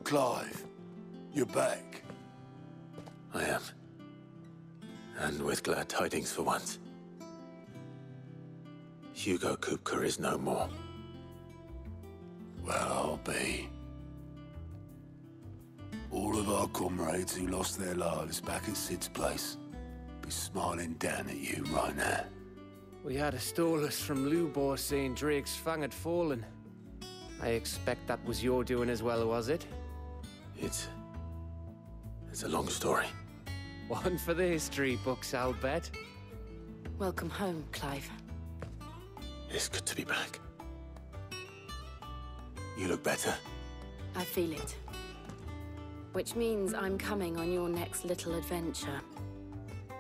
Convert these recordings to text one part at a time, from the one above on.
Clive, you're back. I am. And with glad tidings for once. Hugo Kupka is no more. Well, I'll be. All of our comrades who lost their lives back at Sid's place be smiling down at you right now. We had a stolus from Lubor saying Drake's fang had fallen. I expect that was your doing as well, was it? It's a long story. One for the history books, I'll bet. Welcome home, Clive. It's good to be back. You look better. I feel it. Which means I'm coming on your next little adventure.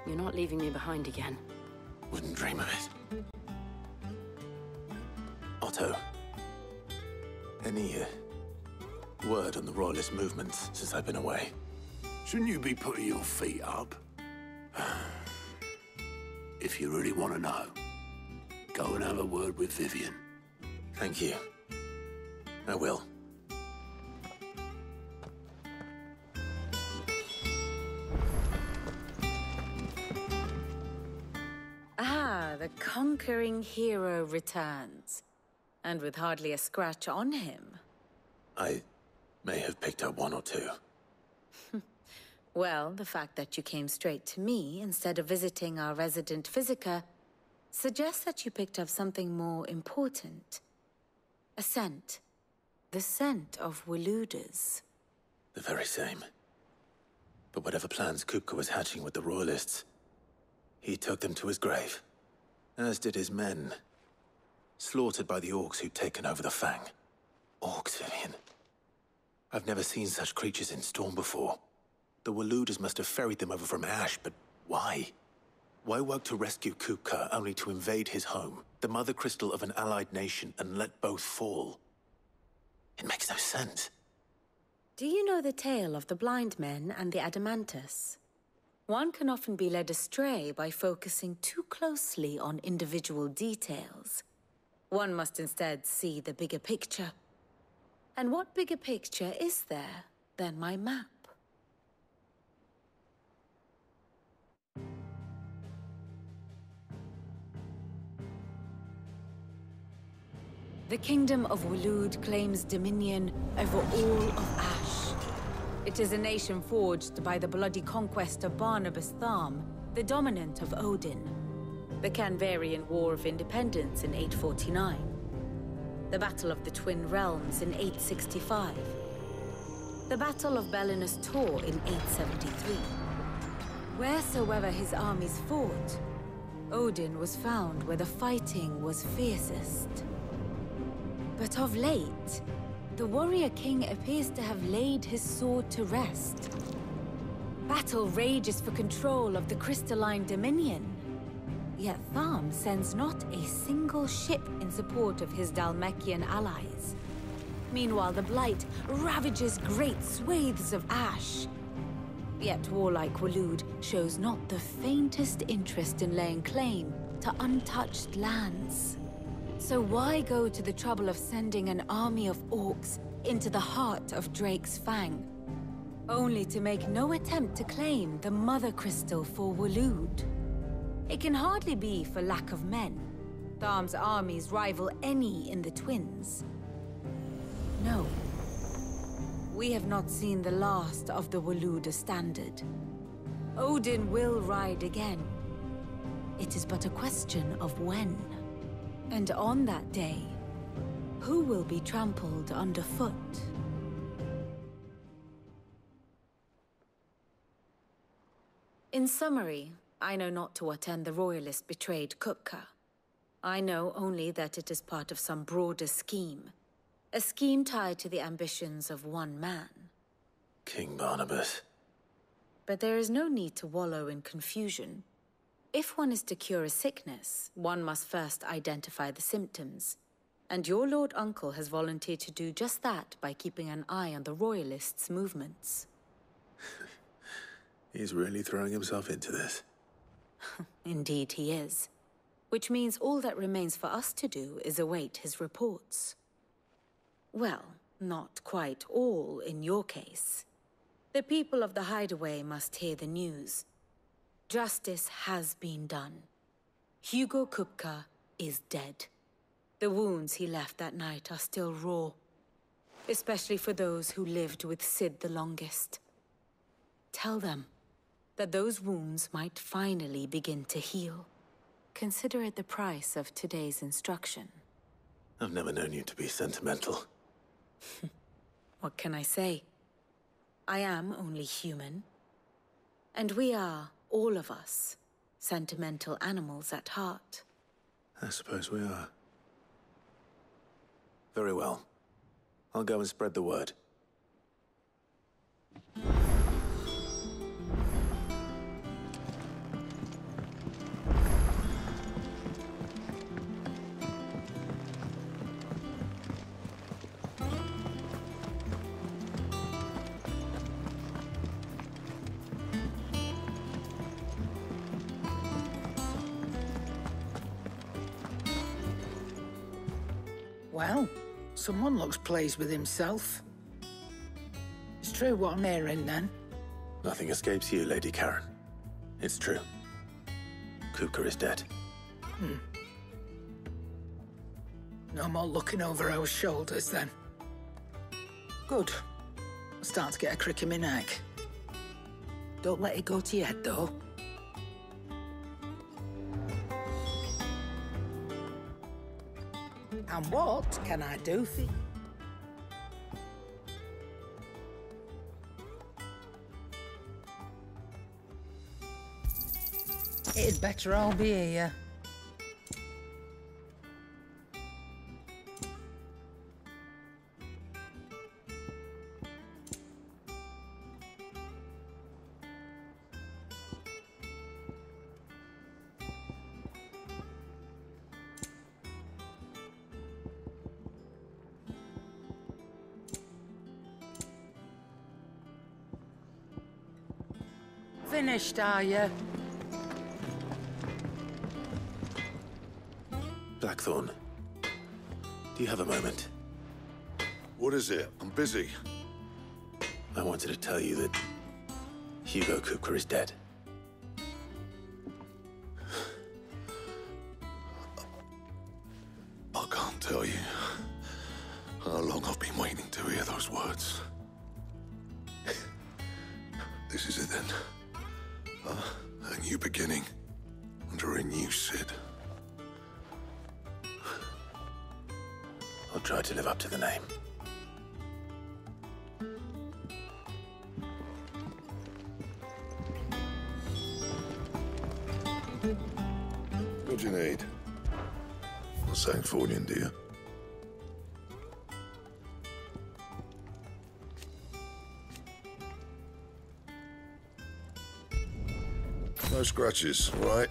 You're not leaving me behind again. Wouldn't dream of it. Otto, any word on the Royalist movements since I've been away? Shouldn't you be putting your feet up? If you really want to know, go and have a word with Vivian. Thank you. I will. Ah, the conquering hero returns. And with hardly a scratch on him. I may have picked up one or two. Well, the fact that you came straight to me instead of visiting our resident physiker suggests that you picked up something more important. A scent. The scent of Waludas. The very same. But whatever plans Kupka was hatching with the Royalists, he took them to his grave. As did his men. Slaughtered by the orcs who'd taken over the Fang. Orcs, Vivian. I've never seen such creatures in Storm before. The Waludas must have ferried them over from Ash, but why? Why work to rescue Kupka only to invade his home, the mother crystal of an allied nation, and let both fall? It makes no sense. Do you know the tale of the blind men and the Adamantus? One can often be led astray by focusing too closely on individual details. One must instead see the bigger picture. And what bigger picture is there than my map? The Kingdom of Waloed claims dominion over all of Ash. It is a nation forged by the bloody conquest of Barnabas Tharm, the dominant of Odin. The Canvarian War of Independence in 849. The Battle of the Twin Realms in 865. The Battle of Belinus Tor in 873. Wheresoever his armies fought, Odin was found where the fighting was fiercest. But of late, the warrior king appears to have laid his sword to rest. Battle rages for control of the crystalline dominion. Yet Tharm sends not a single ship in support of his Dhalmekian allies. Meanwhile, the Blight ravages great swathes of Ash. Yet warlike Waloed shows not the faintest interest in laying claim to untouched lands. So why go to the trouble of sending an army of orcs into the heart of Drake's Fang, only to make no attempt to claim the Mother Crystal for Waloed? It can hardly be for lack of men. Tharm's armies rival any in the Twins. No. We have not seen the last of the Waluda standard. Odin will ride again. It is but a question of when. And on that day, who will be trampled underfoot? In summary, I know not to what end the Royalists betrayed Kupka. I know only that it is part of some broader scheme. A scheme tied to the ambitions of one man. King Barnabas. But there is no need to wallow in confusion. If one is to cure a sickness, one must first identify the symptoms. And your Lord Uncle has volunteered to do just that by keeping an eye on the Royalists' movements. He's really throwing himself into this. Indeed he is. Which means all that remains for us to do is await his reports. Well, Not quite all in your case. The people of the Hideaway must hear the news. Justice has been done. Hugo Kupka is dead. The wounds he left that night are still raw, especially for those who lived with Sid the longest. Tell them that those wounds might finally begin to heal. Consider it the price of today's instruction. I've never known you to be sentimental. What can I say? I am only human. And we are, all of us, sentimental animals at heart. I suppose we are. Very well. I'll go and spread the word. Well, someone looks pleased with himself. It's true what I'm hearing, then. Nothing escapes you, Lady Karen. It's true. Kupka is dead. No more looking over our shoulders, then. Good. I'm starting to get a crick in my neck. Don't let it go to your head, though. And what can I do for you? It'd better all be here. Finished, are you? Blackthorn, do you have a moment? What is it? I'm busy. I wanted to tell you that Hugo Kupka is dead. I can't tell you how long I've been waiting to hear those words. This is it then. A new beginning under a new Sid. I'll try to live up to the name. What do you need? Not saying fortune, do you? No scratches, all right?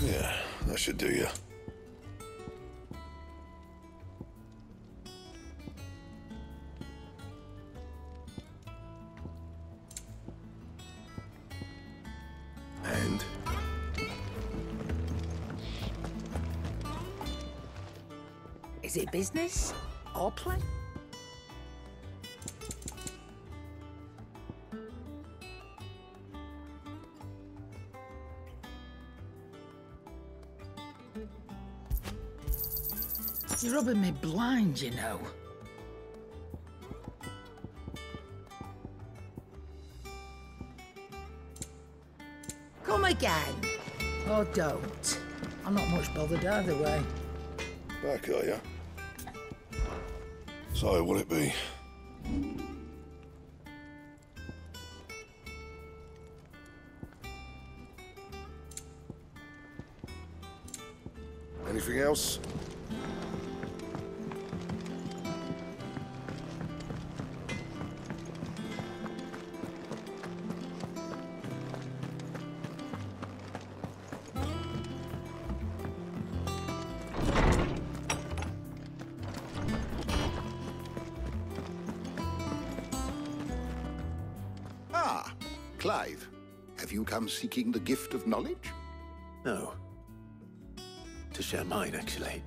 Yeah, that should do you. And? Is it business or play? You're rubbing me blind, you know. Come again. Or don't. I'm not much bothered either way. Back, are you? So, what'll it be? house. Ah, Clive. Have you come seeking the gift of knowledge? No. To share mine, actually.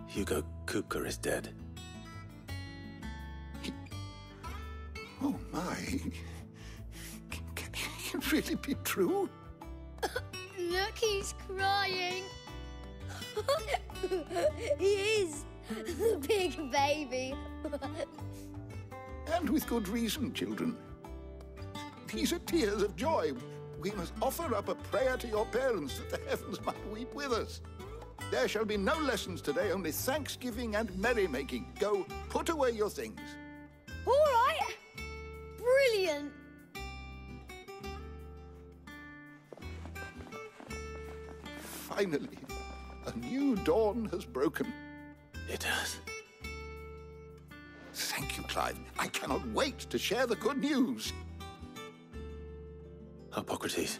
Hugo Kupka is dead. Oh, my. Can it really be true? Look, he's crying. He is. The big baby. And with good reason, children. These are tears of joy. We must offer up a prayer to your parents that the heavens might weep with us. There shall be no lessons today, only thanksgiving and merrymaking. Go, put away your things. All right. Brilliant. Finally, a new dawn has broken. It has. Thank you, Clive. I cannot wait to share the good news. Hippocrates.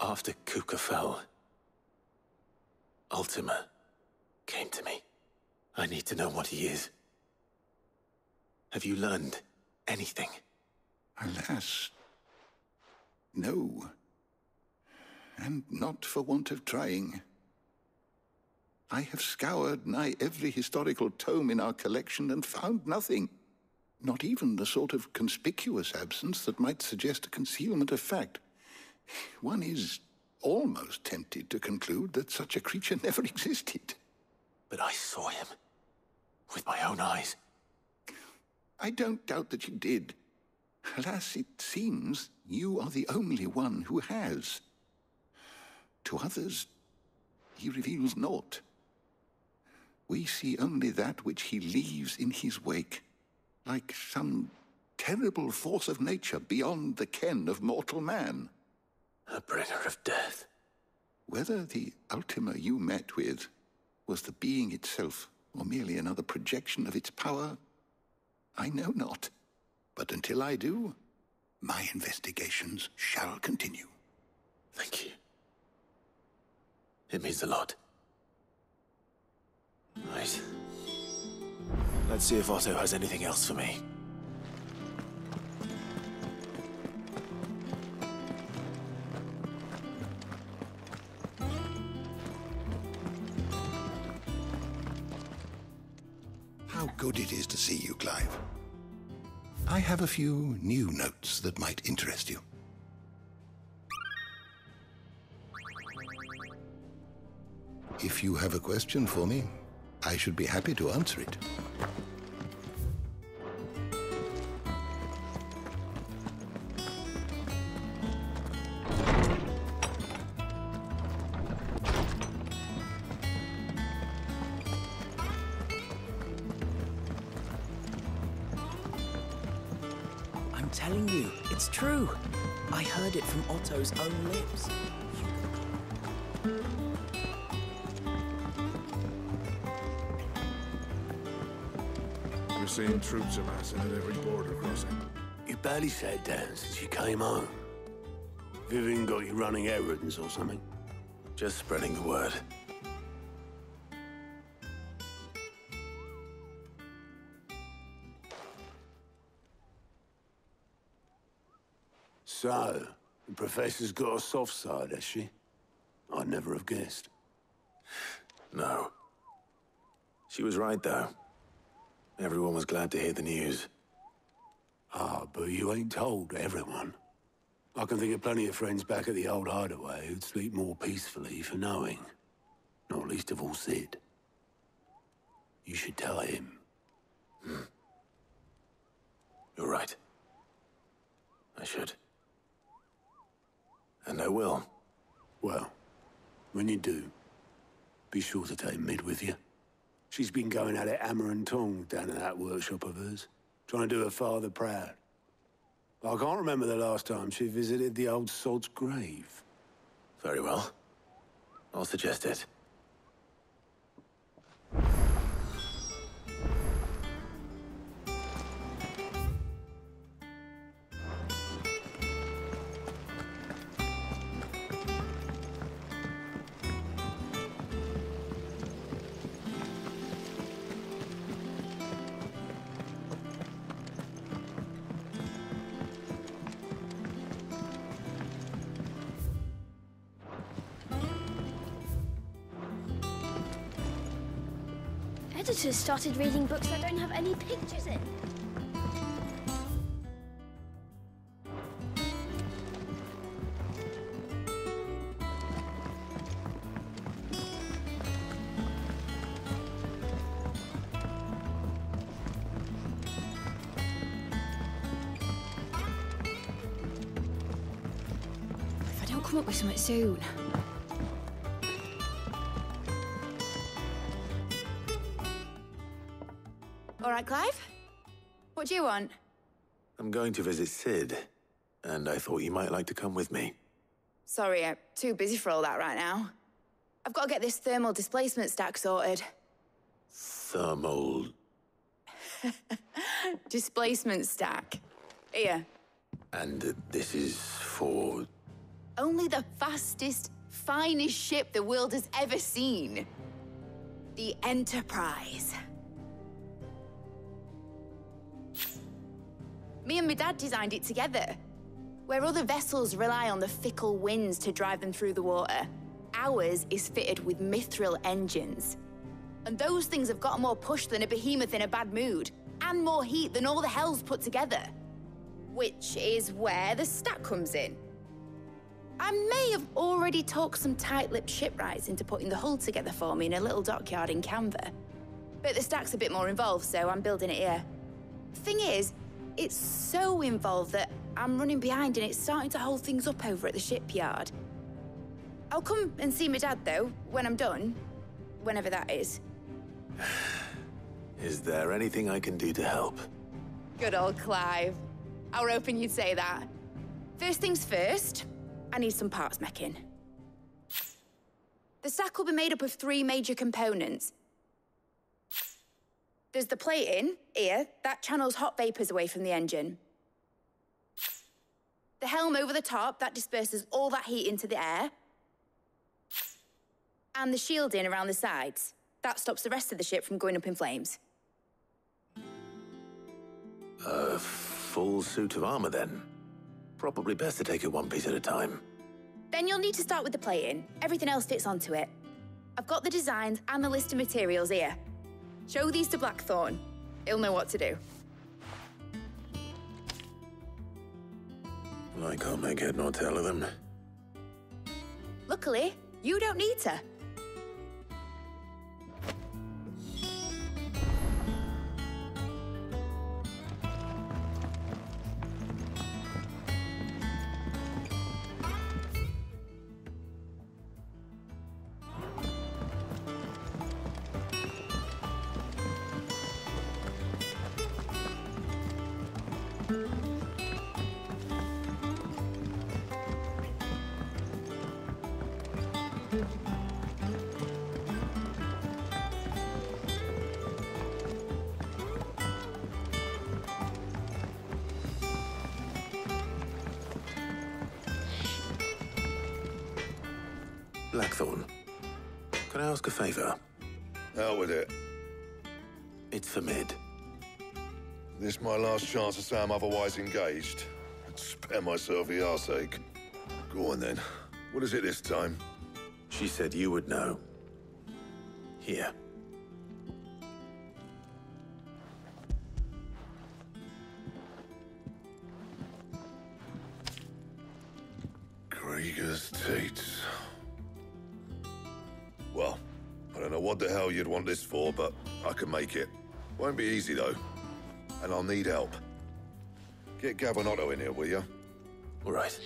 After Kupka fell, Ultima came to me. I need to know what he is. Have you learned anything? Alas, no. And not for want of trying. I have scoured nigh every historical tome in our collection and found nothing. Not even the sort of conspicuous absence that might suggest a concealment of fact. One is almost tempted to conclude that such a creature never existed. But I saw him. With my own eyes. I don't doubt that you did. Alas, it seems you are the only one who has. To others, he reveals naught. We see only that which he leaves in his wake, like some terrible force of nature beyond the ken of mortal man. A bringer of death. Whether the Ultima you met with was the being itself, or merely another projection of its power, I know not. But until I do, my investigations shall continue. Thank you. It means a lot. Right. Let's see if Otto has anything else for me. How good it is to see you, Clive. I have a few new notes that might interest you. If you have a question for me, I should be happy to answer it. I'm telling you, it's true. I heard it from Otto's own lips. We're seeing troops amassing at every border crossing. You barely sat down since you came home. Vivian got you running errands or something? Just spreading the word. So, the Professor's got a soft side, has she? I'd never have guessed. No. She was right, though. Everyone was glad to hear the news. Ah, but you ain't told everyone. I can think of plenty of friends back at the old hideaway who'd sleep more peacefully for knowing. Not least of all Sid. You should tell him. You're right. I should. And I will. Well, when you do, be sure to take Mid with you. She's been going at it hammer and tong down in that workshop of hers, trying to do her father proud. I can't remember the last time she visited the old sod's grave. Very well. I'll suggest it. Editors started reading books that don't have any pictures in. If I don't come up with something soon. All right, Clive? What do you want? I'm going to visit Sid, and I thought you might like to come with me. Sorry, I'm too busy for all that right now. I've got to get this thermal displacement stack sorted. Thermal... Displacement stack. Here. And this is for... Only the fastest, finest ship the world has ever seen. The Enterprise. Me and my dad designed it together. Where other vessels rely on the fickle winds to drive them through the water, ours is fitted with mithril engines. And those things have got more push than a behemoth in a bad mood, and more heat than all the hells put together. Which is where the stack comes in. I may have already talked some tight-lipped shipwrights into putting the hull together for me in a little dockyard in Canva. But the stack's a bit more involved, so I'm building it here. Thing is, it's so involved that I'm running behind and it's starting to hold things up over at the shipyard. I'll come and see my dad, though, when I'm done. Whenever that is. Is there anything I can do to help? Good old Clive. I were hoping you'd say that. First things first, I need some parts making. The stack will be made up of 3 major components. There's the plating, here, that channels hot vapors away from the engine. The helm over the top, that disperses all that heat into the air. And the shielding around the sides. That stops the rest of the ship from going up in flames. A full suit of armor, then? Probably best to take it one piece at a time. Then you'll need to start with the plating. Everything else fits onto it. I've got the designs and the list of materials here. Show these to Blackthorn. He'll know what to do. I can't make head nor tail of them. Luckily, you don't need to. Blackthorn, can I ask a favor? Out with it. It's for Mid. This my last chance to say I'm otherwise engaged. I'd spare myself the arseache. Go on then. What is it this time? She said you would know. Here. Krieger's Teats. Well, I don't know what the hell you'd want this for, but I can make it. Won't be easy, though. And I'll need help. Get Gavin-Otto in here, will you? All right.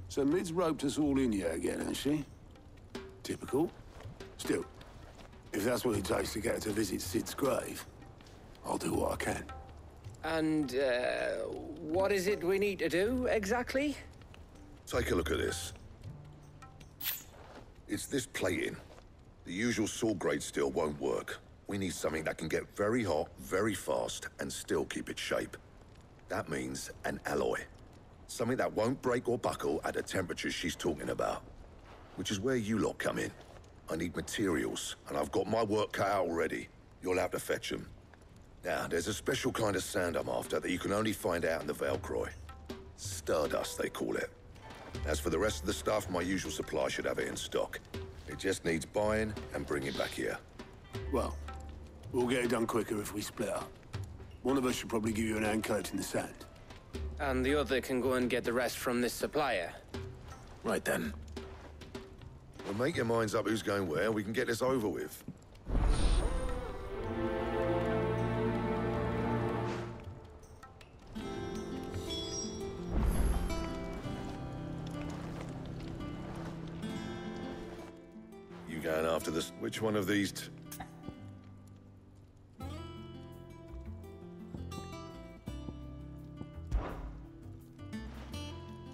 So Mid's roped us all in here again, has she? Typical. Still, If that's what it takes to get her to visit Sid's grave, I'll do what I can. And, what is it we need to do, exactly? Take a look at this. It's this plating. The usual sword grade steel won't work. We need something that can get very hot, very fast, and still keep its shape. That means an alloy. Something that won't break or buckle at the temperatures she's talking about. Which is where you lot come in. I need materials, and I've got my work cut out already. You'll have to fetch them. Now, there's a special kind of sand I'm after that you can only find out in the Velcroy. Stardust, they call it. As for the rest of the stuff, my usual supply should have it in stock. It just needs buying and bringing back here. Well, we'll get it done quicker if we split up. One of us should probably give you an hand coat in the sand. And the other can go and get the rest from this supplier. Right then. Well, make your minds up who's going where, we can get this over with. You going after this? Which one of these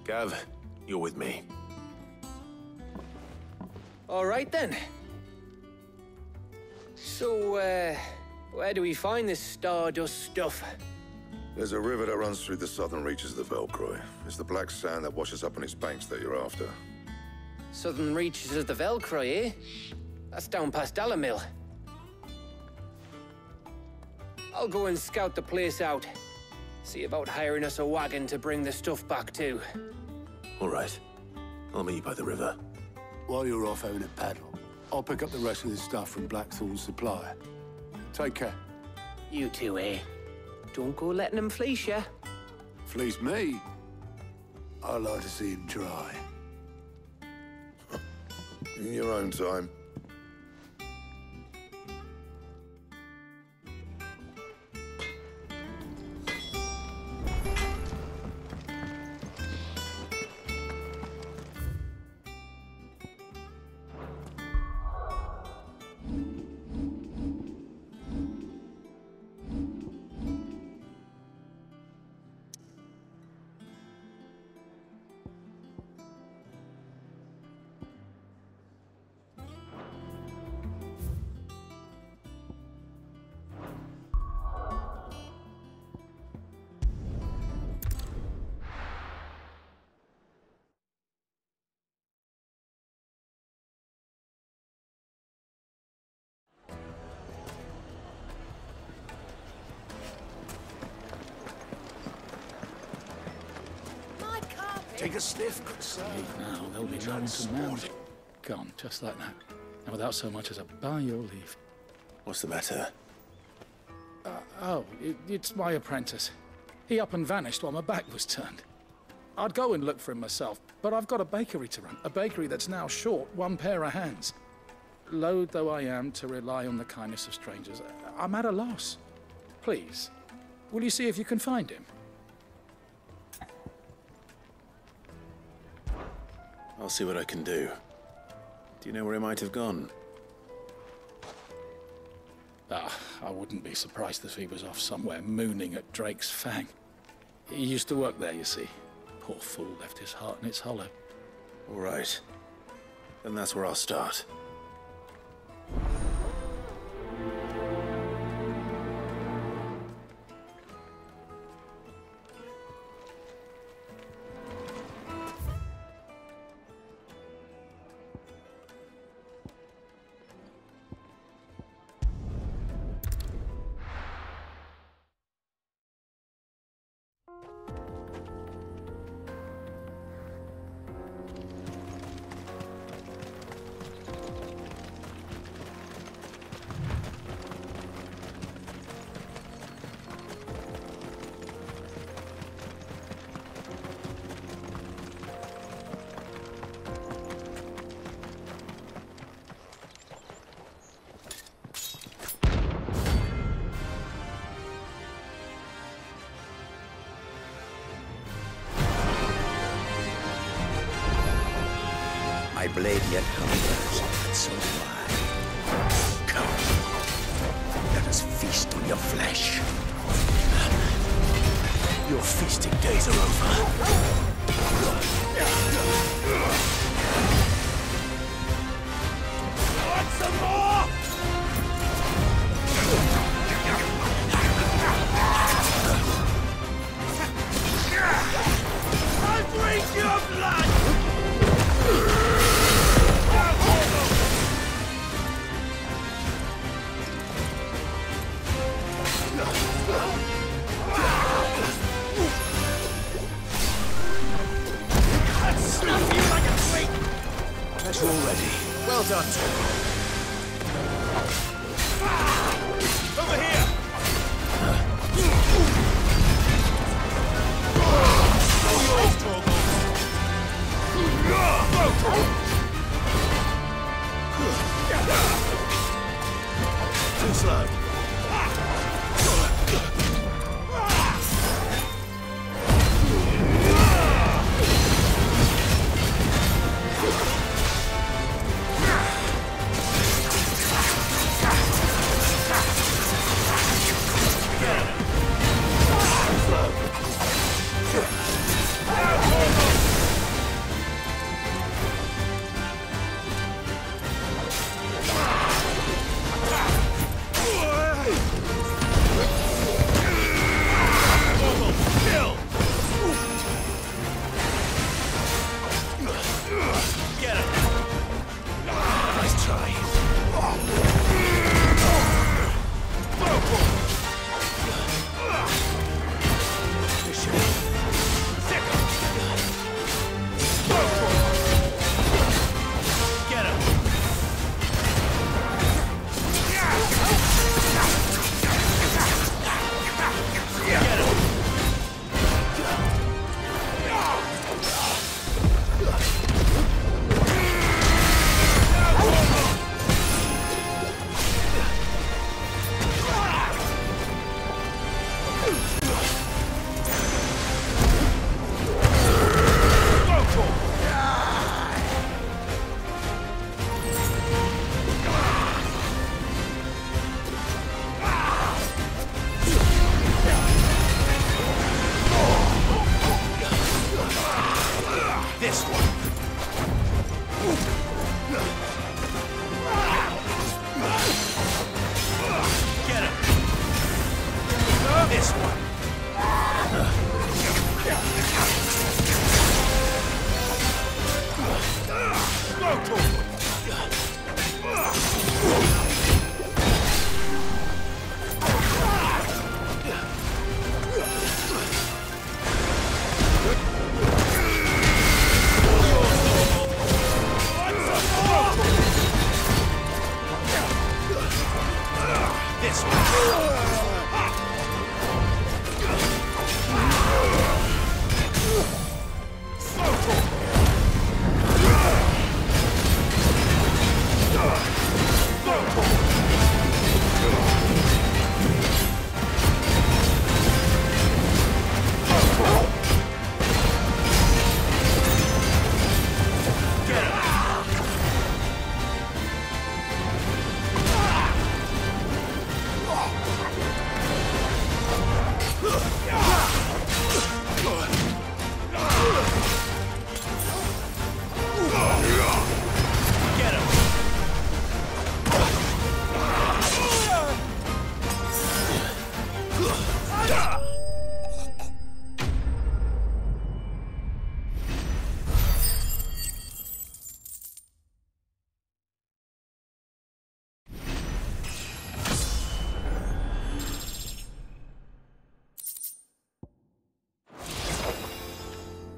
Gav, you're with me. All right, then. So, where do we find this Stardust stuff? There's a river that runs through the southern reaches of the Velcroy. It's the black sand that washes up on its banks that you're after. Southern reaches of the Velcroy, eh? That's down past Dalamil. I'll go and scout the place out. See about hiring us a wagon to bring the stuff back to. All right. I'll meet you by the river. While you're off having a paddle, I'll pick up the rest of the stuff from Blackthorn's supplier. Take care. You two, eh? Don't go letting them fleece you. Fleece me? I'd like to see him try. In your own time. Take a sniff, good sir. Now they'll be known to man. Gone, just like that. And without so much as a by your leave. What's the matter? It's my apprentice. He up and vanished while my back was turned. I'd go and look for him myself, but I've got a bakery to run. A bakery that's now short one pair of hands. Loath though I am to rely on the kindness of strangers, I'm at a loss. Please, will you see if you can find him? I'll see what I can do. Do you know where he might have gone? I wouldn't be surprised if he was off somewhere mooning at Drake's Fang. He used to work there, you see. Poor fool left his heart in its hollow. All right. Then that's where I'll start. My blade yet hungers, and so do I. Come. must feast on your flesh. Your feasting days are over. Want some more? I'll drink your blood! I'll snuff you like a freak! That's all ready. Well done, Tom. Over here! Too slow.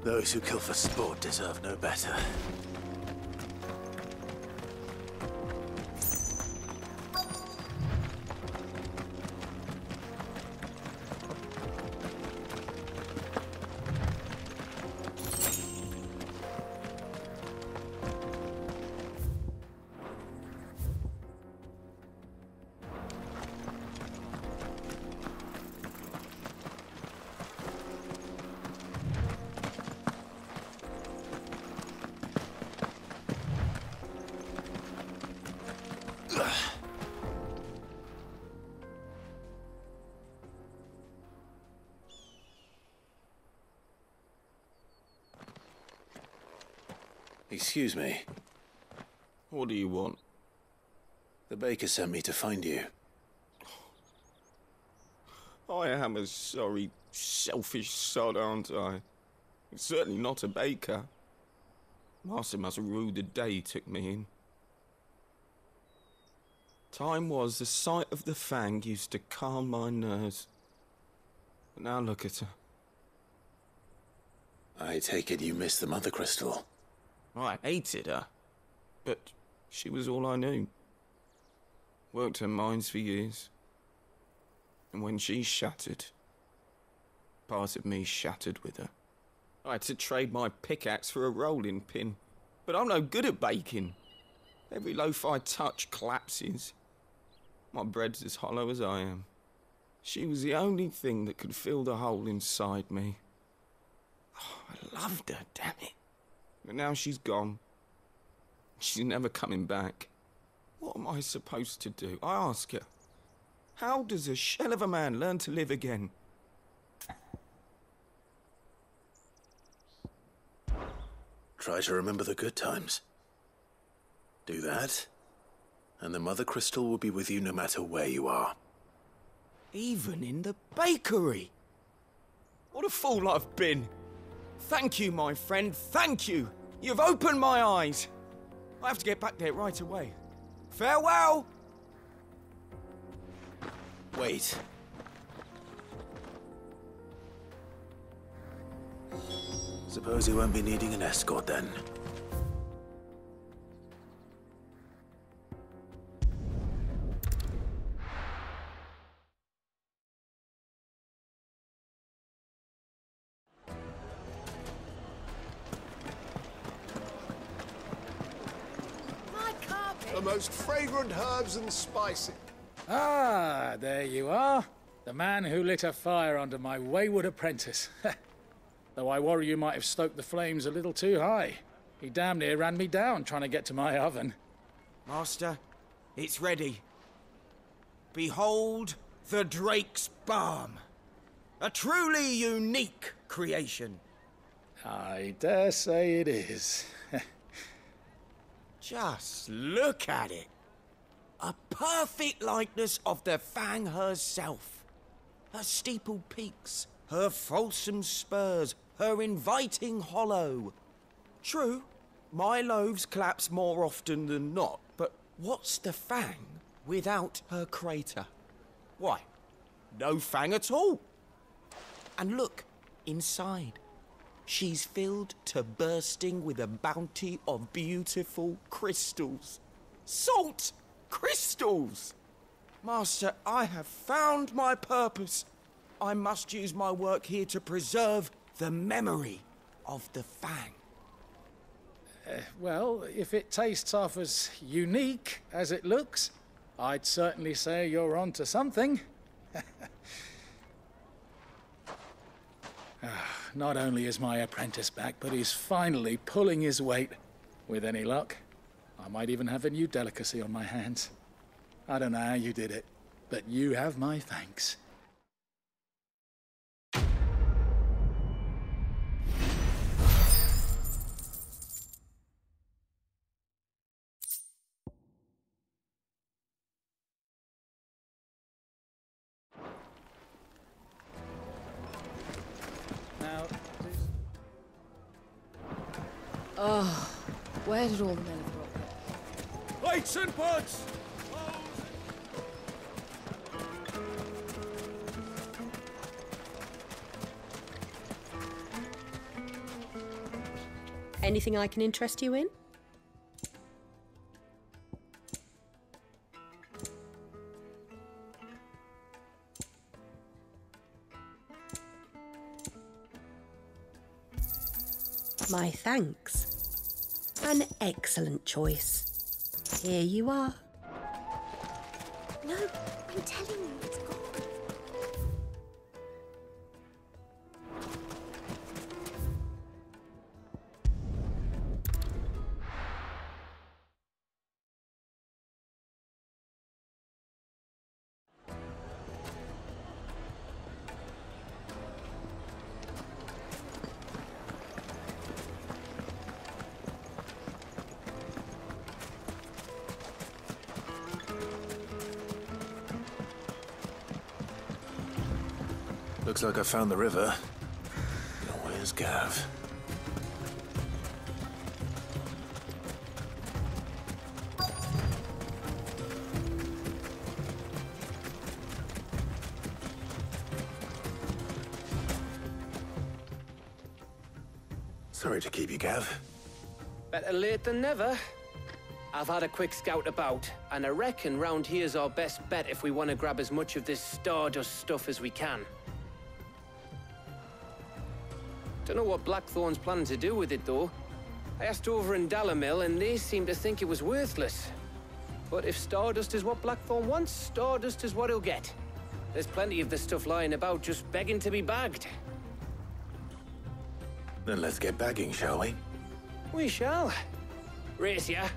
Those who kill for sport deserve no better. Excuse me. What do you want? The baker sent me to find you. I am a sorry, selfish sod, aren't I? Certainly not a baker. Master must have ruled the day he took me in. Time was the sight of the Fang used to calm my nerves. But now look at her. I take it you missed the Mother Crystal. I hated her, but she was all I knew. Worked her mines for years. And when she shattered, part of me shattered with her. I had to trade my pickaxe for a rolling pin, but I'm no good at baking. Every loaf I touch collapses. My bread's as hollow as I am. She was the only thing that could fill the hole inside me. Oh, I loved her, damn it. But now she's gone. She's never coming back. What am I supposed to do? I ask her. How does a shell of a man learn to live again? Try to remember the good times. Do that, and the Mother Crystal will be with you no matter where you are. Even in the bakery. What a fool I've been. Thank you, my friend, thank you. You've opened my eyes. I have to get back there right away. Farewell! Wait. Suppose you won't be needing an escort then. The most fragrant herbs and spices. Ah, there you are. The man who lit a fire under my wayward apprentice. Though I worry you might have stoked the flames a little too high. He damn near ran me down trying to get to my oven. Master, it's ready. Behold the Drake's Balm. A truly unique creation. I dare say it is. Just look at it. A perfect likeness of the Fang herself. Her steepled peaks, her fulsome spurs, her inviting hollow. True, my loaves collapse more often than not, but what's the Fang without her crater? Why, no Fang at all. And look, inside. She's filled to bursting with a bounty of beautiful crystals. Salt crystals! Master, I have found my purpose. I must use my work here to preserve the memory of the Fang. Well, if it tastes half as unique as it looks, I'd certainly say you're onto something. Not only is my apprentice back, but he's finally pulling his weight. With any luck, I might even have a new delicacy on my hands. I don't know how you did it, but you have my thanks. Oh, where did all the men of the rock go? Lights and pots! Anything I can interest you in? My thanks. An excellent choice. Here you are. No, I'm telling you, it's gone. Looks like I found the river. Now where's Gav? Sorry to keep you, Gav. Better late than never. I've had a quick scout about, and I reckon round here's our best bet if we want to grab as much of this Stardust stuff as we can. Don't know what Blackthorn's planning to do with it, though. I asked over in Dalamil, and they seem to think it was worthless. But if Stardust is what Blackthorn wants, Stardust is what he'll get. There's plenty of this stuff lying about, just begging to be bagged. Then let's get bagging, shall we? We shall. Race ya.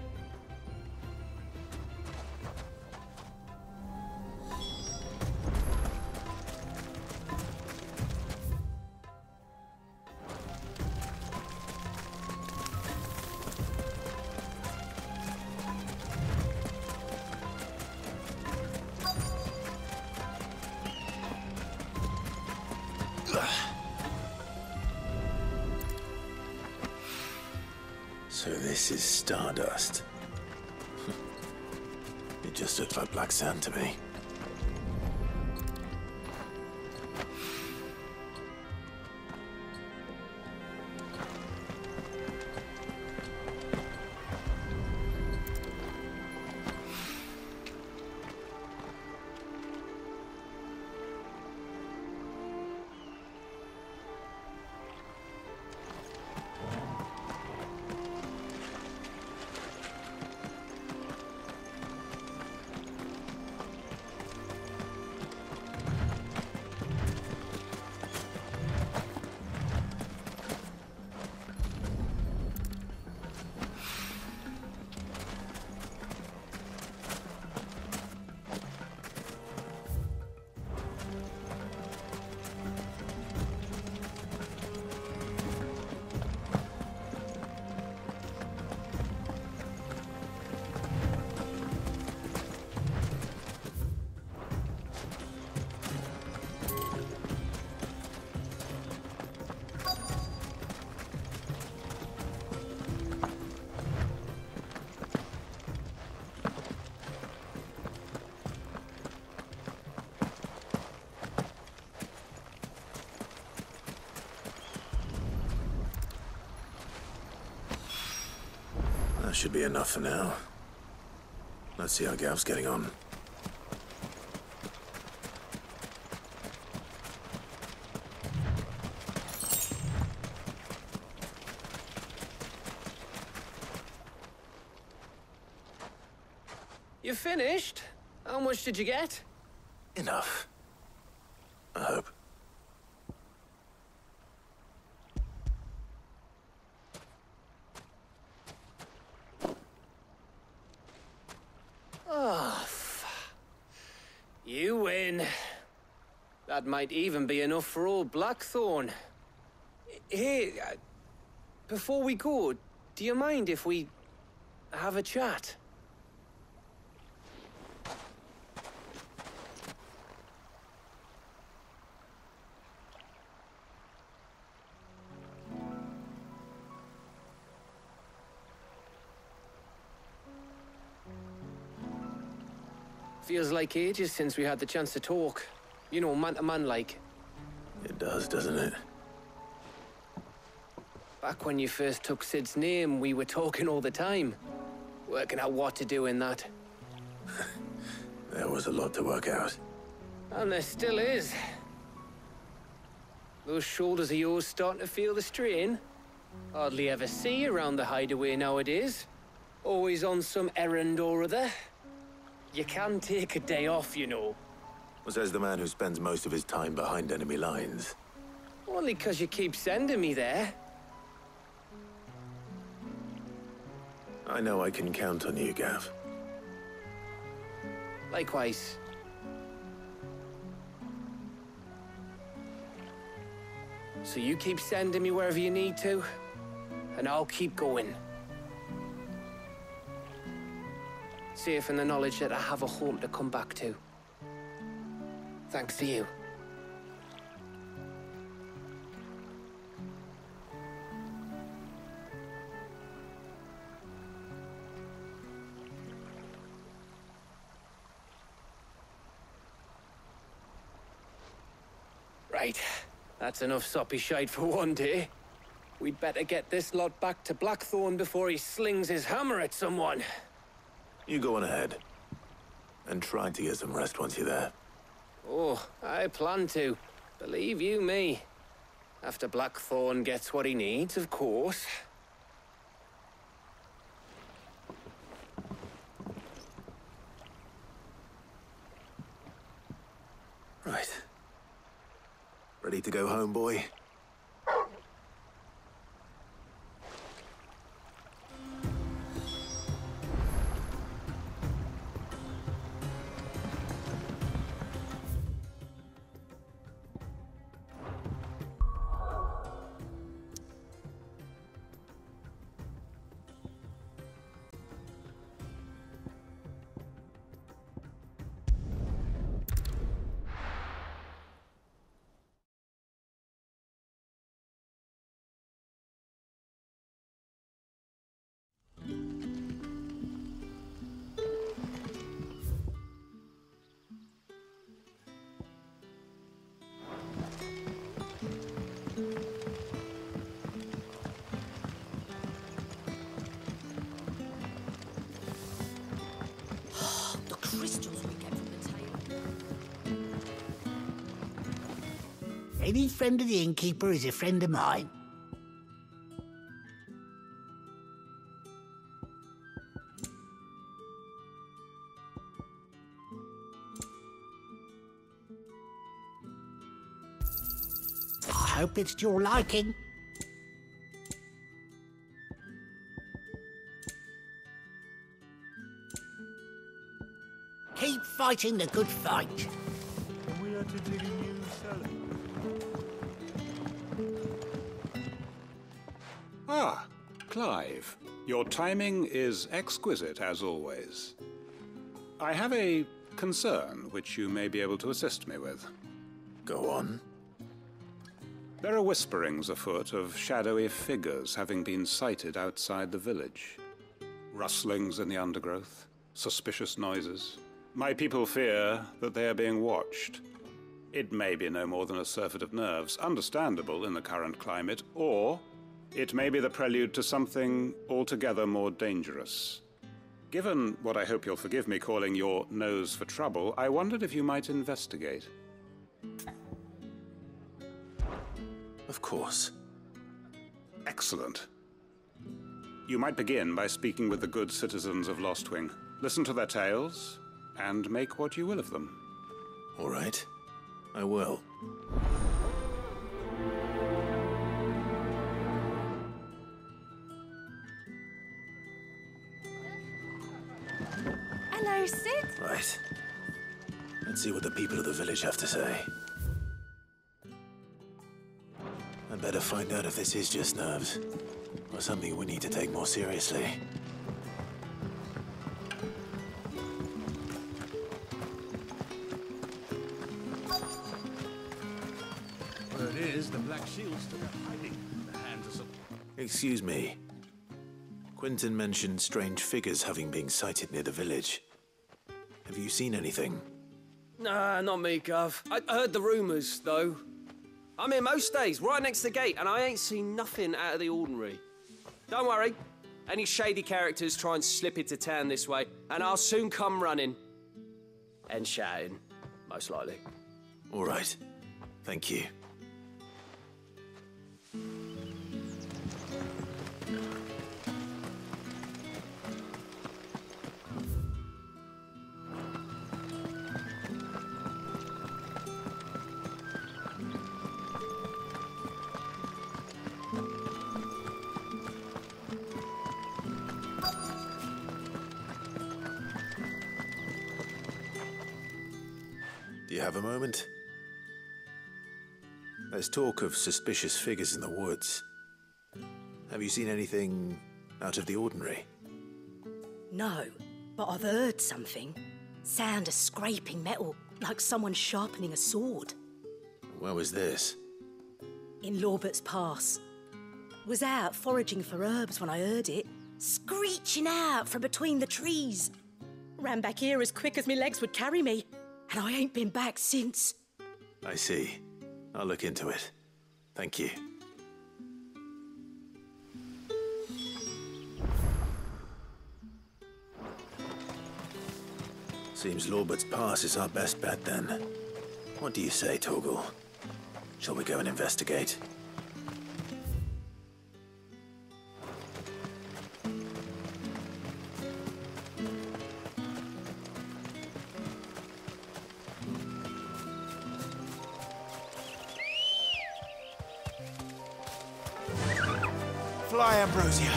So this is Stardust. It just looks like black sand to me. That should be enough for now. Let's see how Gav's getting on. You finished? How much did you get? Enough. I hope. Oh, you win. That might even be enough for old Blackthorn. Hey, before we go, do you mind if we have a chat? Feels like ages since we had the chance to talk. You know, man to man like. It does, doesn't it? Back when you first took Sid's name, we were talking all the time. Working out what to do in that. There was a lot to work out. And there still is. Those shoulders of yours starting to feel the strain. Hardly ever see you around the hideaway nowadays. Always on some errand or other. You can take a day off, you know. Says the man who spends most of his time behind enemy lines. Only 'cause you keep sending me there. I know I can count on you, Gav. Likewise. So you keep sending me wherever you need to, and I'll keep going. Safe in the knowledge that I have a home to come back to. Thanks to you. Right. That's enough soppy shite for one day. We'd better get this lot back to Blackthorn before he slings his hammer at someone. You go on ahead. And try to get some rest once you're there. Oh, I plan to. Believe you me. After Blackthorn gets what he needs, of course. Right. Ready to go home, boy? Any friend of the innkeeper is a friend of mine. I hope it's to your liking. Keep fighting the good fight. We are to dig a new cellar. Ah, Clive. Your timing is exquisite, as always. I have a concern which you may be able to assist me with. Go on. There are whisperings afoot of shadowy figures having been sighted outside the village. Rustlings in the undergrowth, suspicious noises. My people fear that they are being watched. It may be no more than a surfeit of nerves, understandable in the current climate, or it may be the prelude to something altogether more dangerous. Given what I hope you'll forgive me calling your nose for trouble, I wondered if you might investigate. Of course. Excellent. You might begin by speaking with the good citizens of Lostwing. Listen to their tales, and make what you will of them. All right. I will. Hello, Sid. Right. Let's see what the people of the village have to say. I'd better find out if this is just nerves, or something we need to take more seriously. Word is, the Black Shield's still hiding in the hands of some... Excuse me. Quentin mentioned strange figures having been sighted near the village. Have you seen anything? Nah, not me, Gov. I heard the rumours, though. I'm here most days, right next to the gate, and I ain't seen nothing out of the ordinary. Don't worry. Any shady characters try and slip into town this way, and I'll soon come running. And shouting, most likely. All right. Thank you. Do you have a moment? There's talk of suspicious figures in the woods. Have you seen anything out of the ordinary? No, but I've heard something. Sound of scraping metal, like someone sharpening a sword. Where was this? In Lorbert's Pass. Was out foraging for herbs when I heard it, screeching out from between the trees. Ran back here as quick as my legs would carry me, and I ain't been back since. I see. I'll look into it. Thank you. Seems Lorbert's Pass is our best bet then. What do you say, Torgal? Shall we go and investigate? Fly, Ambrosia.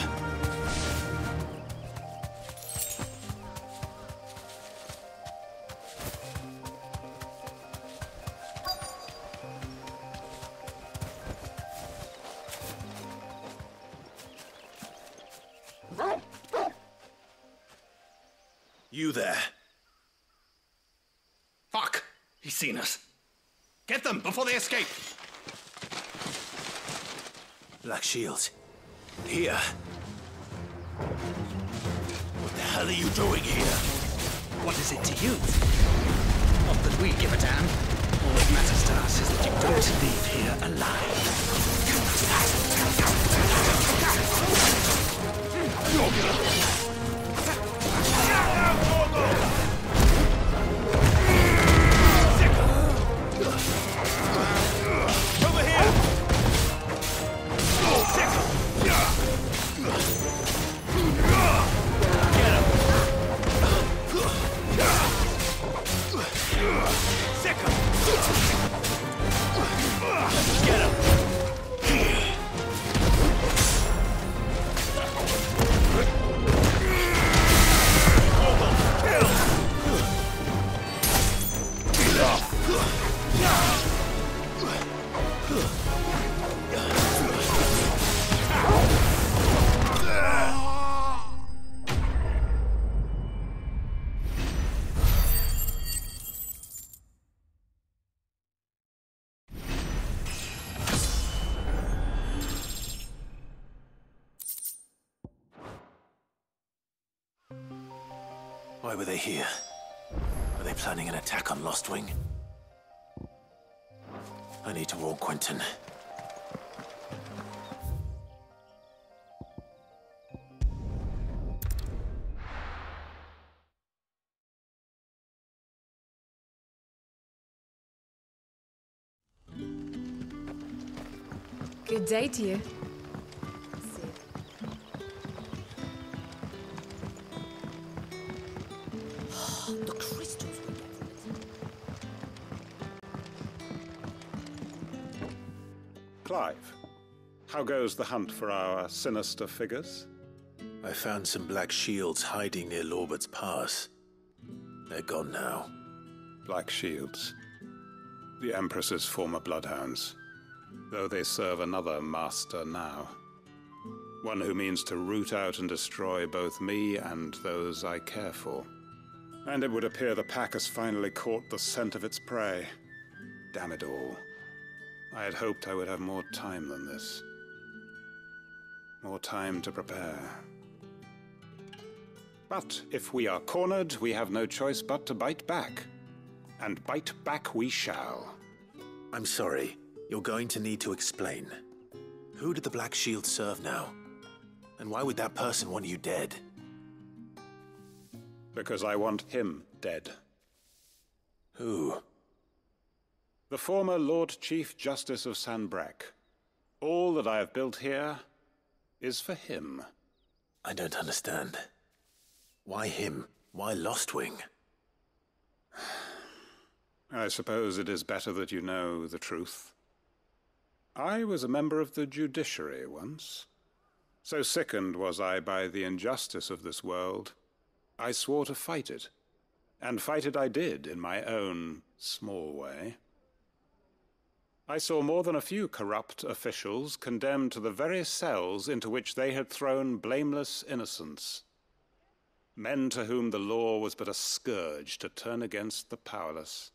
You there. Fuck! He's seen us. Get them before they escape! Black Shields. Here. What the hell are you doing here? What is it to you? Not that we give a damn. All that matters to us is that you don't leave here alive. Over here! Get him! Why were they here? Are they planning an attack on Lostwing? I need to warn Quentin. Good day to you. The crystals we get from it. Clive, how goes the hunt for our sinister figures? I found some black shields hiding near Lorbert's Pass. They're gone now. Black shields. The Empress's former bloodhounds. Though they serve another master now. One who means to root out and destroy both me and those I care for. And it would appear the pack has finally caught the scent of its prey. Damn it all. I had hoped I would have more time than this. More time to prepare. But if we are cornered, we have no choice but to bite back. And bite back we shall. I'm sorry. You're going to need to explain. Who did the Black Shield serve now? And why would that person want you dead? Because I want him dead. Who? The former Lord Chief Justice of Sanbreque. All that I have built here is for him. I don't understand. Why him? Why Lostwing? I suppose it is better that you know the truth. I was a member of the judiciary once. So sickened was I by the injustice of this world, I swore to fight it. And fight it I did, in my own small way. I saw more than a few corrupt officials condemned to the very cells into which they had thrown blameless innocents. Men to whom the law was but a scourge to turn against the powerless.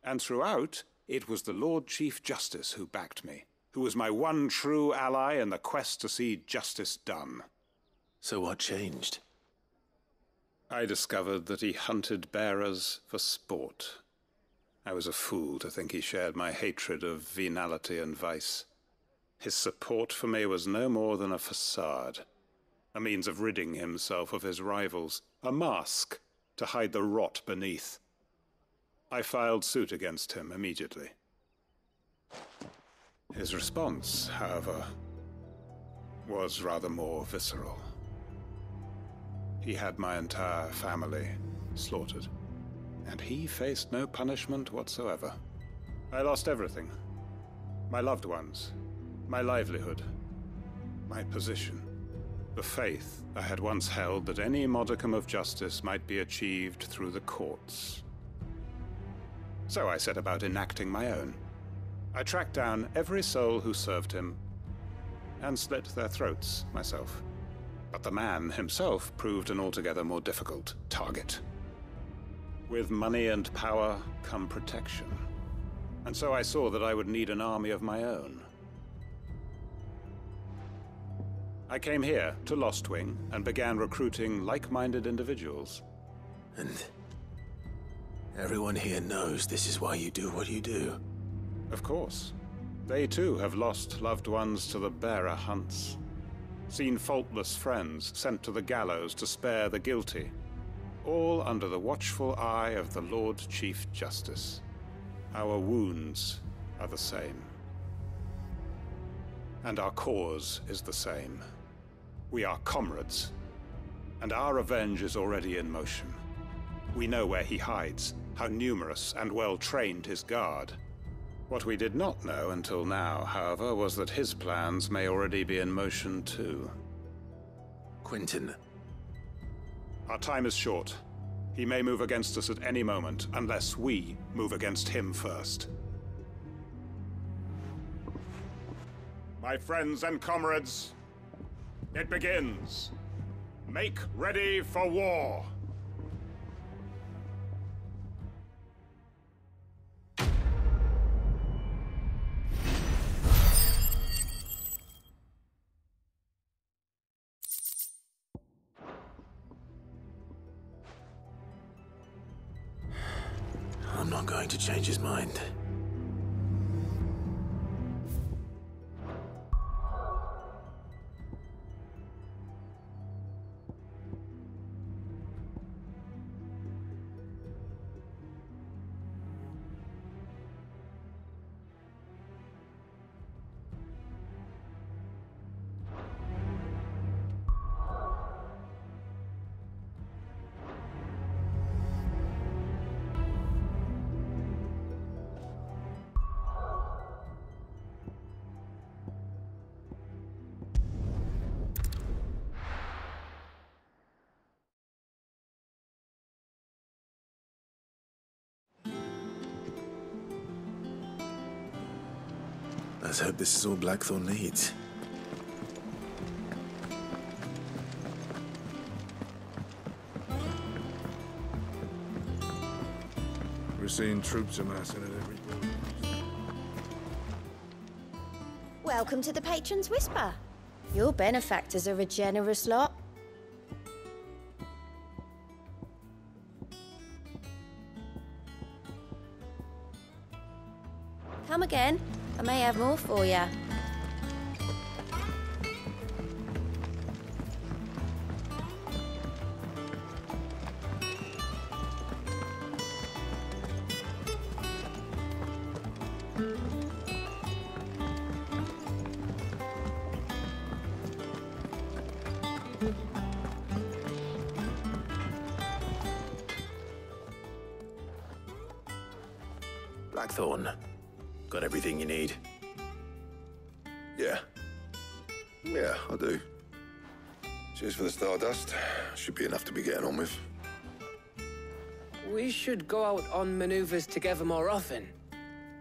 And throughout, it was the Lord Chief Justice who backed me, who was my one true ally in the quest to see justice done. So what changed? I discovered that he hunted bearers for sport, I was a fool to think he shared my hatred of venality and vice. His support for me was no more than a facade, a means of ridding himself of his rivals, a mask to hide the rot beneath. I filed suit against him immediately. His response, however, was rather more visceral. He had my entire family slaughtered, and he faced no punishment whatsoever. I lost everything. My loved ones, my livelihood, my position, the faith I had once held that any modicum of justice might be achieved through the courts. So I set about enacting my own. I tracked down every soul who served him and slit their throats myself. But the man himself proved an altogether more difficult target. With money and power come protection. And so I saw that I would need an army of my own. I came here to Lostwing and began recruiting like-minded individuals. And everyone here knows this is why you do what you do. Of course. They too have lost loved ones to the bearer hunts. Seen faultless friends sent to the gallows to spare the guilty. All under the watchful eye of the Lord Chief Justice. Our wounds are the same. And our cause is the same. We are comrades. And our revenge is already in motion. We know where he hides, how numerous and well-trained his guard. What we did not know until now, however, was that his plans may already be in motion too. Quentin. Our time is short. He may move against us at any moment, unless we move against him first. My friends and comrades, it begins. Make ready for war. I'm not going to change his mind. Let's hope this is all Blackthorn needs. We're seeing troops amassing at every door. Welcome to the Patron's Whisper. Your benefactors are a generous lot. Come again. I may have more for you. Blackthorn, got everything you need? Yeah. Yeah, I do. Cheers for the Stardust. Should be enough to be getting on with. We should go out on maneuvers together more often.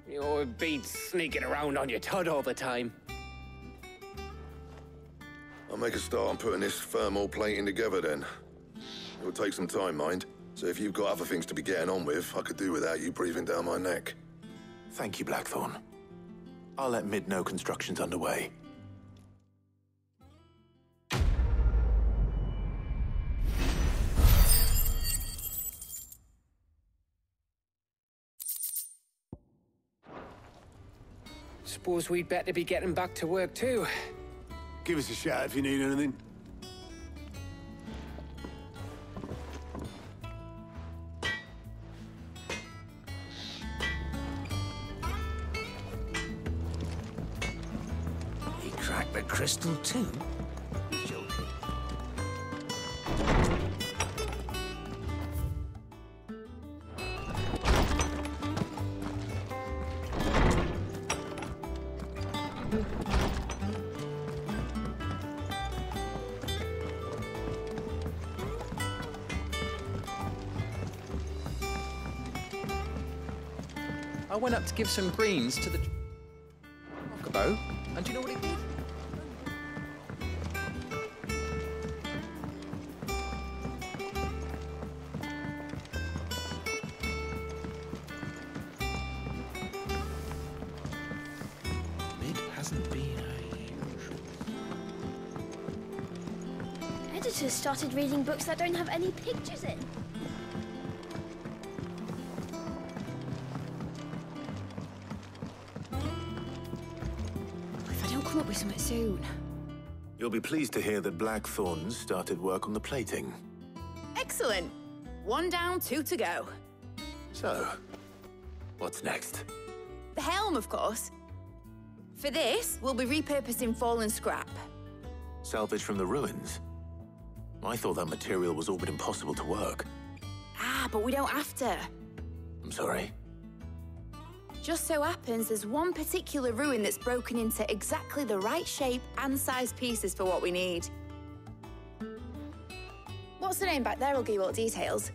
You know, it beats sneaking around on your Todd all the time. I'll make a start on putting this thermal plating together then. It'll take some time, mind. So if you've got other things to be getting on with, I could do without you breathing down my neck. Thank you, Blackthorn. I'll let Mid know construction's underway. Suppose we'd better be getting back to work too. Give us a shout if you need anything. He cracked the crystal too? I went up to give some greens to the Rockabo, and do you know what it did? Mid hasn't been Editors started reading books that don't have any pictures in. Come up with something soon. You'll be pleased to hear that Blackthorn's started work on the plating. Excellent. 1 down, 2 to go. So, what's next? The helm, of course. For this, we'll be repurposing fallen scrap. Salvage from the ruins? I thought that material was all but impossible to work. Ah, but we don't have to. I'm sorry. Just so happens there's one particular ruin that's broken into exactly the right shape and size pieces for what we need. What's the name back there? I'll give you all the details.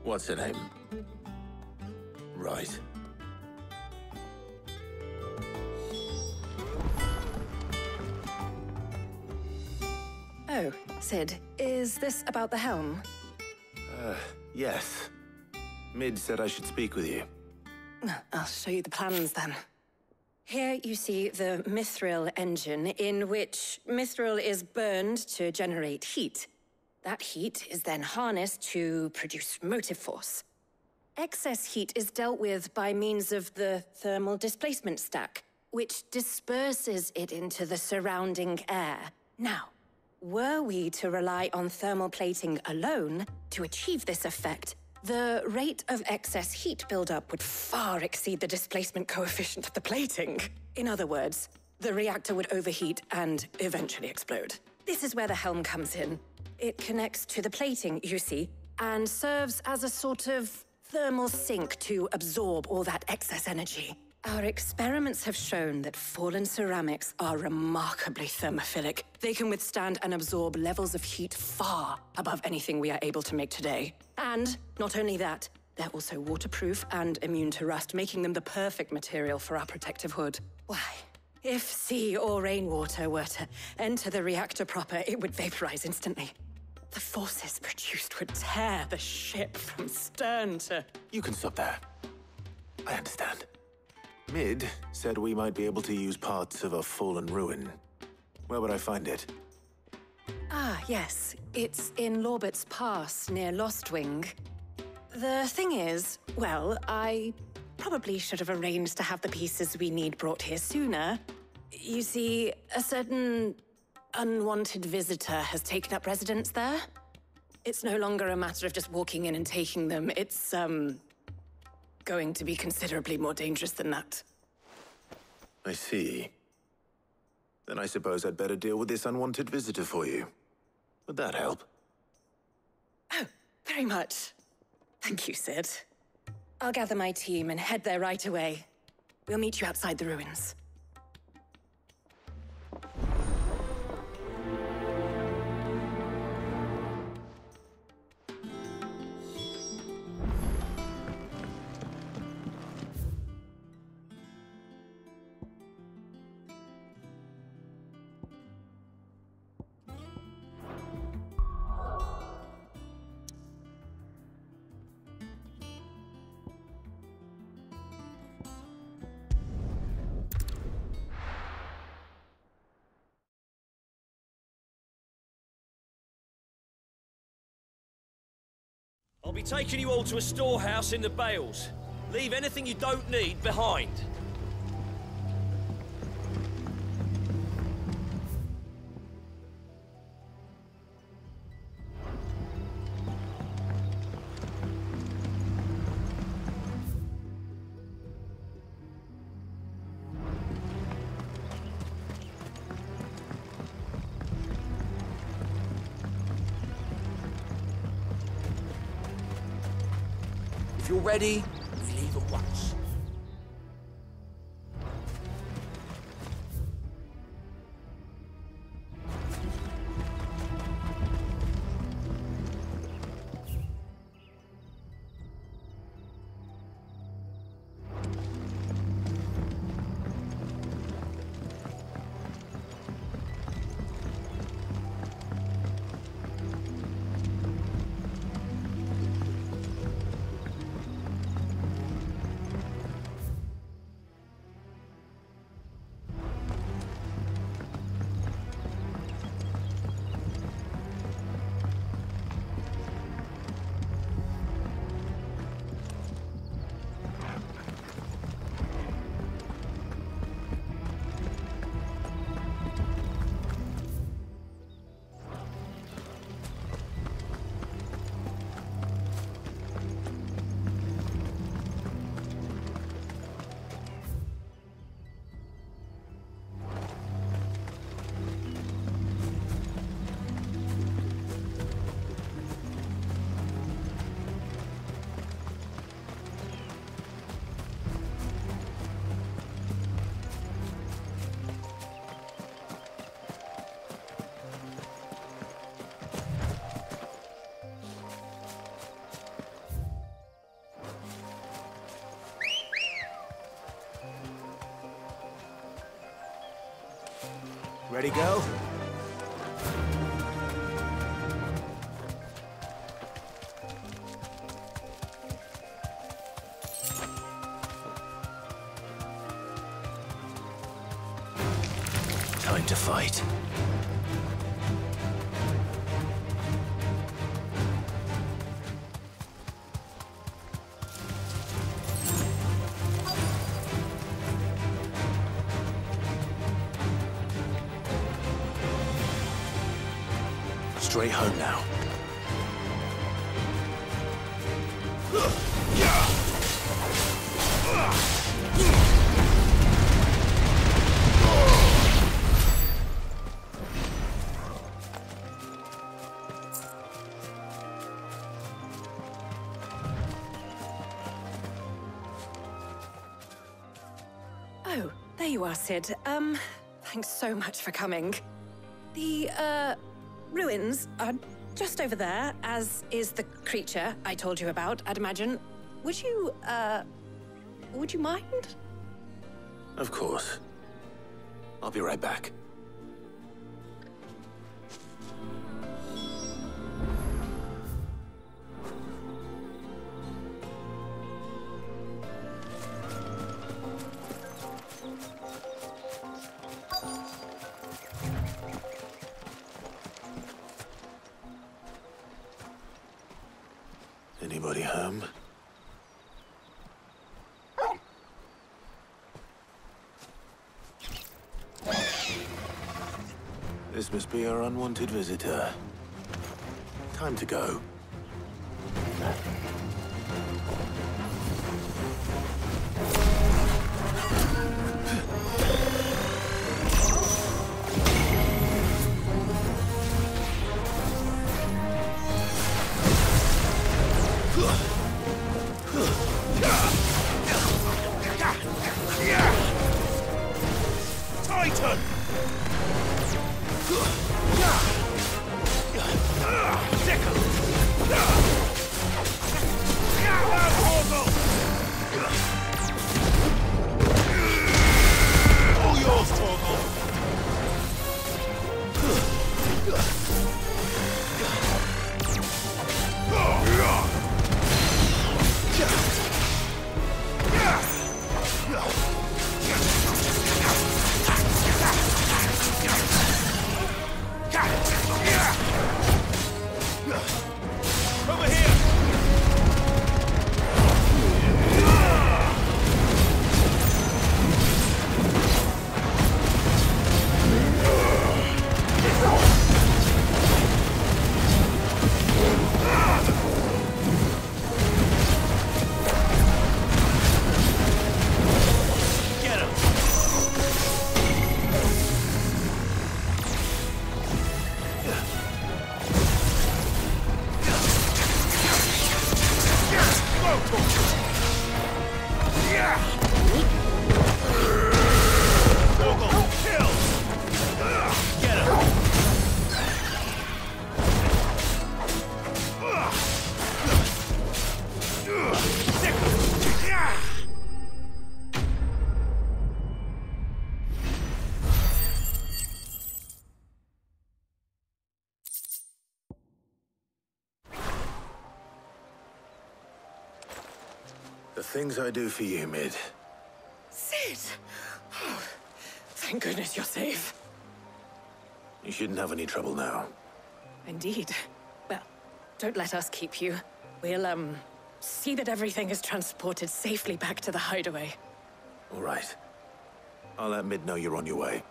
What's her name? Right. Oh, Sid, is this about the helm? Yes. Mid said I should speak with you. I'll show you the plans then. Here you see the mithril engine, in which mithril is burned to generate heat. That heat is then harnessed to produce motive force. Excess heat is dealt with by means of the thermal displacement stack, which disperses it into the surrounding air. Now, were we to rely on thermal plating alone to achieve this effect, the rate of excess heat buildup would far exceed the displacement coefficient of the plating. In other words, the reactor would overheat and eventually explode. This is where the helm comes in. It connects to the plating, you see, and serves as a sort of thermal sink to absorb all that excess energy. Our experiments have shown that fallen ceramics are remarkably thermophilic. They can withstand and absorb levels of heat far above anything we are able to make today. And not only that, they're also waterproof and immune to rust, making them the perfect material for our protective hood. Why, if sea or rainwater were to enter the reactor proper, it would vaporize instantly. The forces produced would tear the ship from stern to... You can stop there. I understand. Mid said we might be able to use parts of a fallen ruin. Where would I find it? Ah, yes. It's in Lorbert's Pass, near Lostwing. The thing is, well, I probably should have arranged to have the pieces we need brought here sooner. You see, a certain unwanted visitor has taken up residence there. It's no longer a matter of just walking in and taking them. It's, going to be considerably more dangerous than that. I see. Then I suppose I'd better deal with this unwanted visitor for you. Would that help? Oh, very much. Thank you, Sid. I'll gather my team and head there right away. We'll meet you outside the ruins. I'll be taking you all to a storehouse in the Bales. Leave anything you don't need behind. If you're ready, we leave at once. Ready, go? Time to fight. Straight home now. Oh, there you are, Sid. Thanks so much for coming. The, ruins are just over there, as is the creature I told you about, I'd imagine. Would you mind? Of course. I'll be right back. Anybody home? This must be our unwanted visitor. Time to go. Titan! All yours, Torgal! Over here! Torgal, kill! Get him! The things I do for you, Mid. Sid! Oh, thank goodness you're safe. You shouldn't have any trouble now. Indeed. Well, don't let us keep you. We'll, see that everything is transported safely back to the hideaway. All right. I'll let Mid know you're on your way.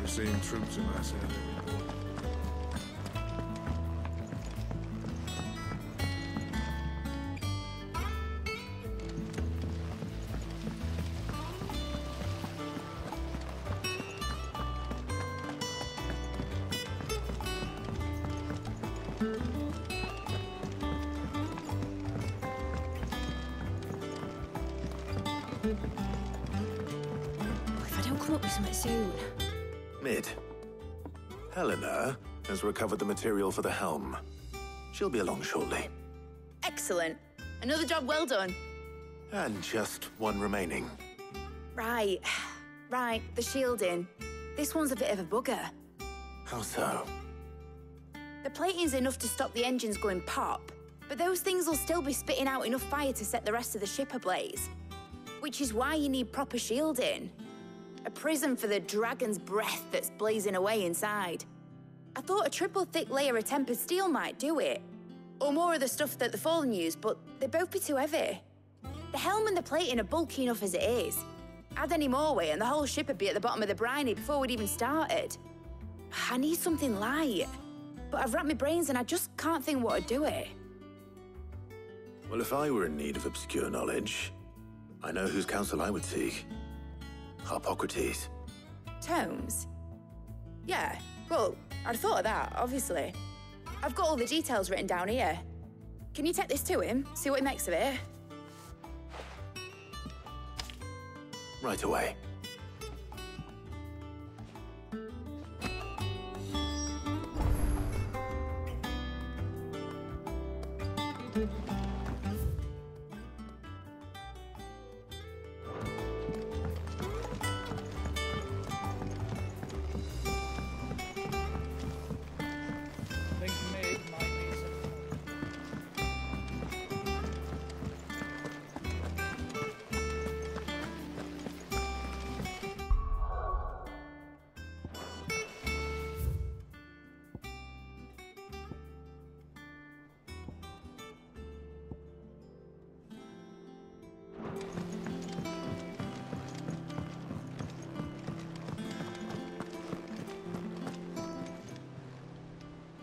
We're seeing troops amassing at every port. If I don't come up with something soon. Mid. Helena has recovered the material for the helm. She'll be along shortly. Excellent. Another job well done. And just one remaining. Right. Right, the shielding. This one's a bit of a bugger. How so? The plating's enough to stop the engines going pop, but those things will still be spitting out enough fire to set the rest of the ship ablaze. Which is why you need proper shielding. A prison for the dragon's breath that's blazing away inside. I thought a triple thick layer of tempered steel might do it. Or more of the stuff that the Fallen use, but they'd both be too heavy. The helm and the plating are bulky enough as it is. Add any more weight and the whole ship would be at the bottom of the briny before we'd even started. I need something light. But I've racked my brains and I just can't think what would do it. Well, if I were in need of obscure knowledge, I know whose counsel I would seek. Harpocrates. Tomes? Yeah, well, I'd thought of that, obviously. I've got all the details written down here. Can you take this to him, see what he makes of it? Right away.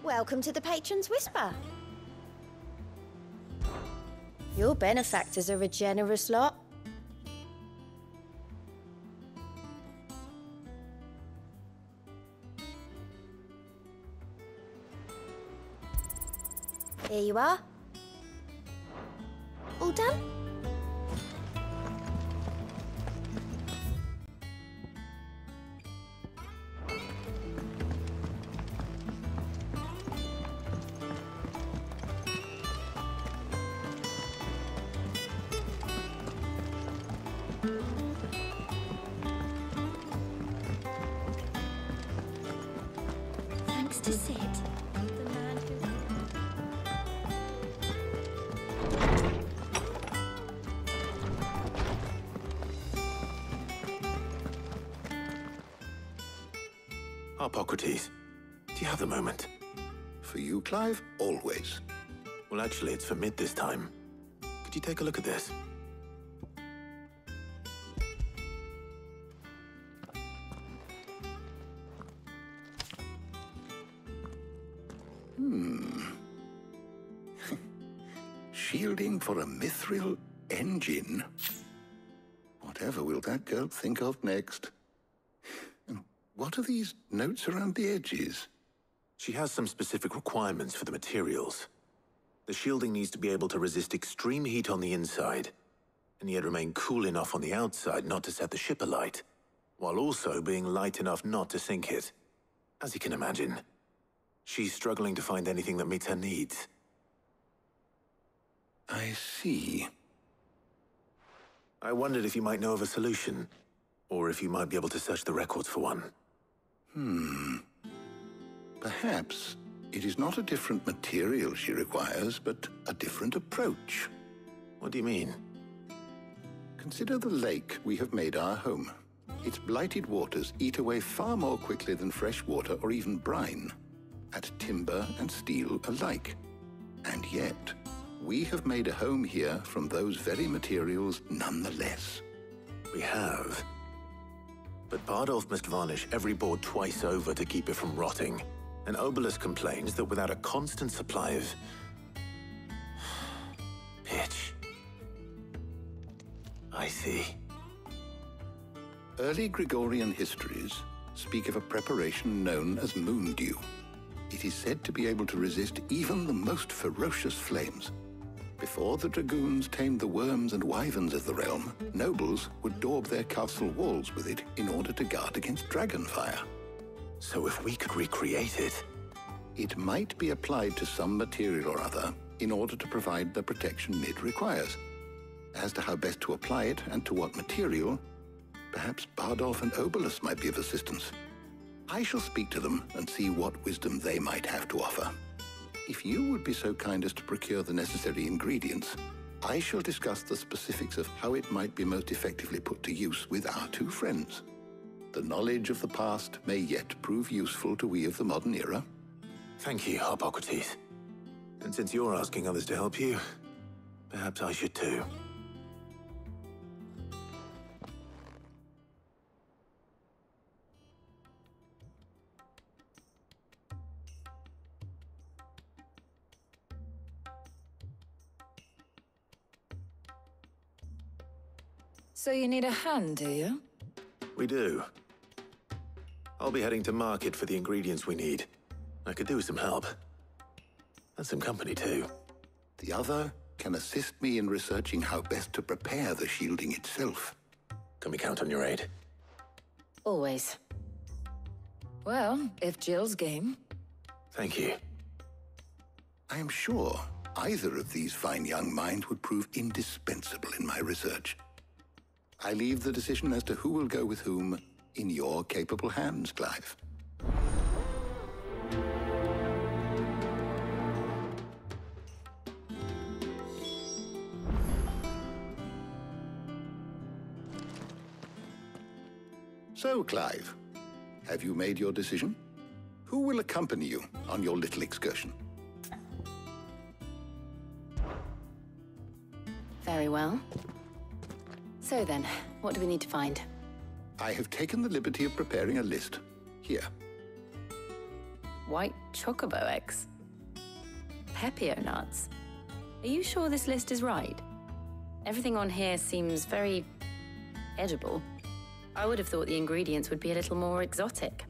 Welcome to the Patron's Whisper. Your benefactors are a generous lot. Here you are. All done? to sit. The man who... Hippocrates, do you have the moment? For you, Clive? Always. Well, actually, it's for mid this time. Could you take a look at this? Shielding for a mithril engine? Whatever will that girl think of next? And what are these notes around the edges? She has some specific requirements for the materials. The shielding needs to be able to resist extreme heat on the inside, and yet remain cool enough on the outside not to set the ship alight, while also being light enough not to sink it. As you can imagine, she's struggling to find anything that meets her needs. I see. I wondered if you might know of a solution, or if you might be able to search the records for one. Perhaps it is not a different material she requires, but a different approach. What do you mean? Consider the lake we have made our home. Its blighted waters eat away far more quickly than fresh water or even brine, at timber and steel alike. And yet, we have made a home here from those very materials nonetheless. We have. But Bardolph must varnish every board twice over to keep it from rotting. And Obelus complains that without a constant supply of... pitch. I see. Early Gregorian histories speak of a preparation known as moon dew. It is said to be able to resist even the most ferocious flames. Before the dragoons tamed the worms and wyverns of the realm, nobles would daub their castle walls with it in order to guard against dragon fire. So if we could recreate it... It might be applied to some material or other in order to provide the protection Mid requires. As to how best to apply it and to what material, perhaps Bardolph and Obelus might be of assistance. I shall speak to them and see what wisdom they might have to offer. If you would be so kind as to procure the necessary ingredients, I shall discuss the specifics of how it might be most effectively put to use with our two friends. The knowledge of the past may yet prove useful to we of the modern era. Thank you, Hippocrates. And since you're asking others to help you, perhaps I should too. So you need a hand, do you? We do. I'll be heading to market for the ingredients we need. I could do with some help. And some company, too. The other can assist me in researching how best to prepare the shielding itself. Can we count on your aid? Always. Well, if Jill's game. Thank you. I am sure either of these fine young minds would prove indispensable in my research. I leave the decision as to who will go with whom in your capable hands, Clive. So, Clive, have you made your decision? Who will accompany you on your little excursion? Very well. So then, what do we need to find? I have taken the liberty of preparing a list. Here. White chocobo eggs. Pepio nuts. Are you sure this list is right? Everything on here seems very edible. I would have thought the ingredients would be a little more exotic.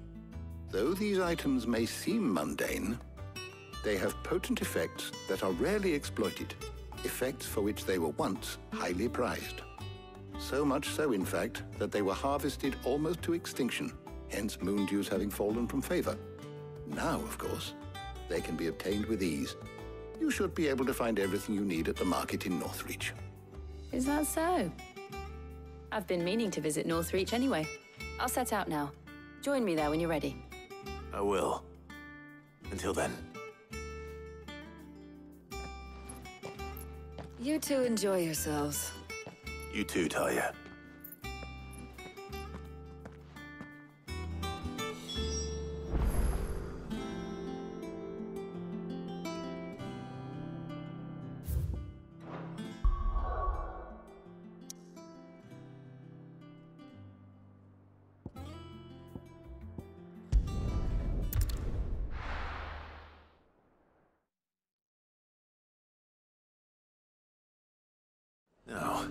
Though these items may seem mundane, they have potent effects that are rarely exploited, effects for which they were once highly prized. So much so, in fact, that they were harvested almost to extinction, hence moon dews having fallen from favor. Now, of course, they can be obtained with ease. You should be able to find everything you need at the market in Northreach. Is that so? I've been meaning to visit Northreach anyway. I'll set out now. Join me there when you're ready. I will. Until then. You two enjoy yourselves. You too, Talia. Now,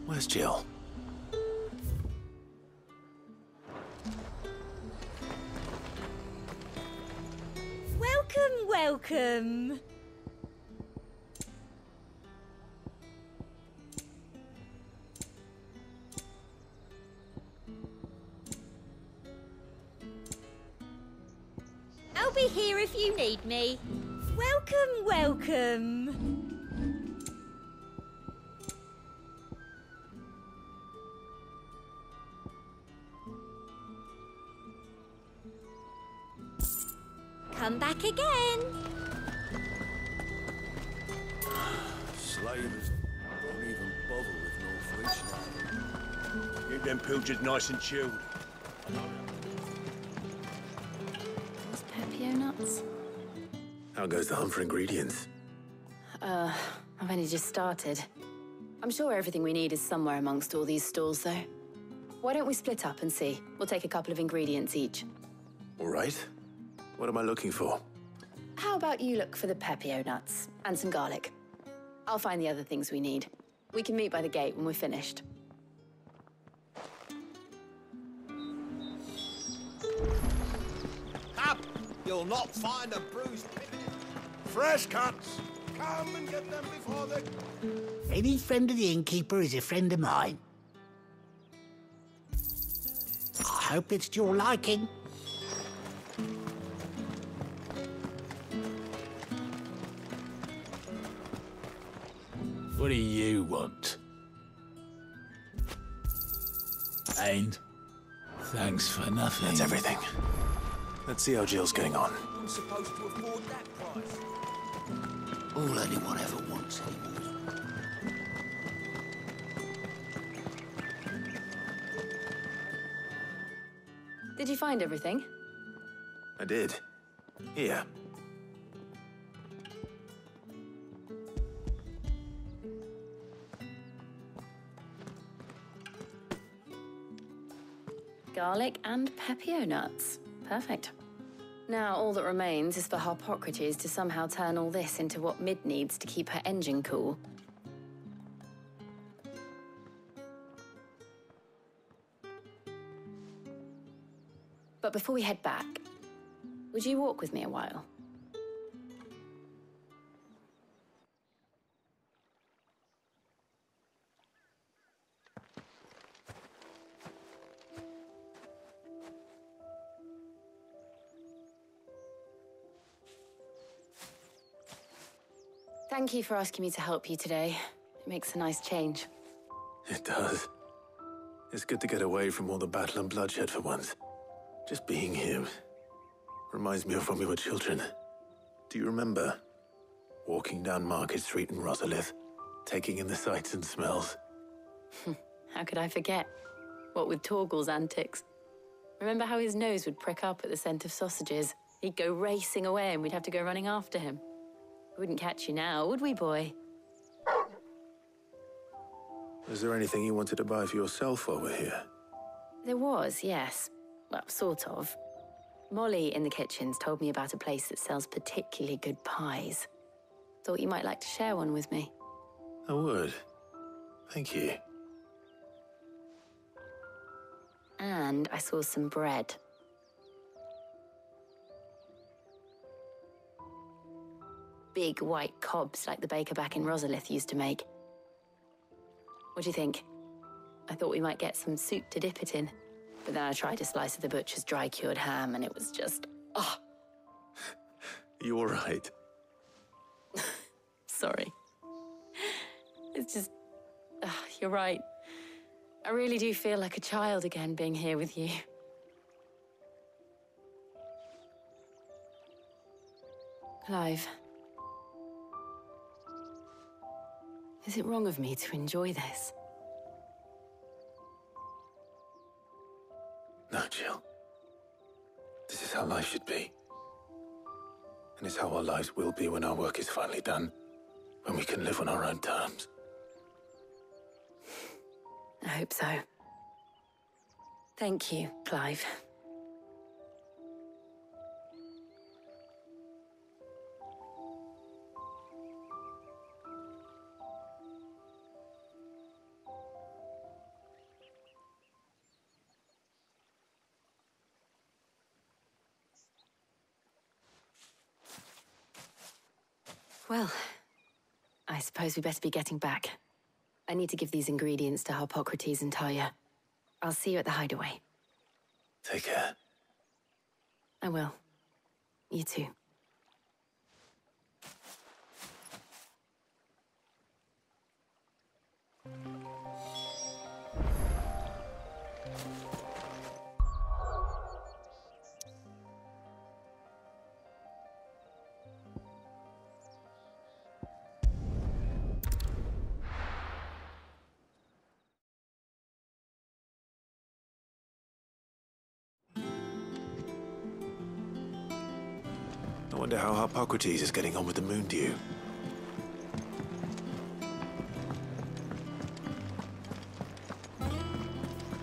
where's Jill? Welcome, welcome. I'll be here if you need me. Welcome, welcome. Come back again. Slavers don't even bother with no fleece now. Keep them pilchards nice and chilled. Those Pepio nuts? How goes the hunt for ingredients? I've only just started. I'm sure everything we need is somewhere amongst all these stalls, though. Why don't we split up and see? We'll take a couple of ingredients each. All right. What am I looking for? How about you look for the Pepio nuts and some garlic? I'll find the other things we need. We can meet by the gate when we're finished. Up! You'll not find a bruised pig. Fresh cuts! Come and get them before they... Any friend of the innkeeper is a friend of mine. I hope it's to your liking. What do you want? And thanks for nothing. That's everything. Let's see how Jill's getting on. I'm supposed to afford that price. All anyone ever wants anymore. Did you find everything? I did. Here. Garlic and Pepio nuts. Perfect. Now all that remains is for Harpocrates to somehow turn all this into what Mid needs to keep her engine cool. But before we head back, would you walk with me a while? Thank you for asking me to help you today. It makes a nice change. It does. It's good to get away from all the battle and bloodshed for once. Just being here reminds me of when we were children. Do you remember? Walking down Market Street in Rosalith, taking in the sights and smells. How could I forget? What with Torgal's antics. Remember how his nose would prick up at the scent of sausages? He'd go racing away and we'd have to go running after him. We wouldn't catch you now, would we, boy? Is there anything you wanted to buy for yourself while we're here? There was, yes. Well, sort of. Molly in the kitchens told me about a place that sells particularly good pies. Thought you might like to share one with me. I would. Thank you. And I saw some bread. Big white cobs like the baker back in Rosalith used to make. What do you think? I thought we might get some soup to dip it in. But then I tried a slice of the butcher's dry-cured ham and it was just... oh. You all right? Sorry. It's just... you're right. I really do feel like a child again being here with you. Clive. Is it wrong of me to enjoy this? No, Jill. This is how life should be. And it's how our lives will be when our work is finally done. When we can live on our own terms. I hope so. Thank you, Clive. Well, I suppose we better be getting back. I need to give these ingredients to Harpocrates and Talia. I'll see you at the hideaway. Take care. I will. You too. I wonder how Harpocrates is getting on with the moon dew.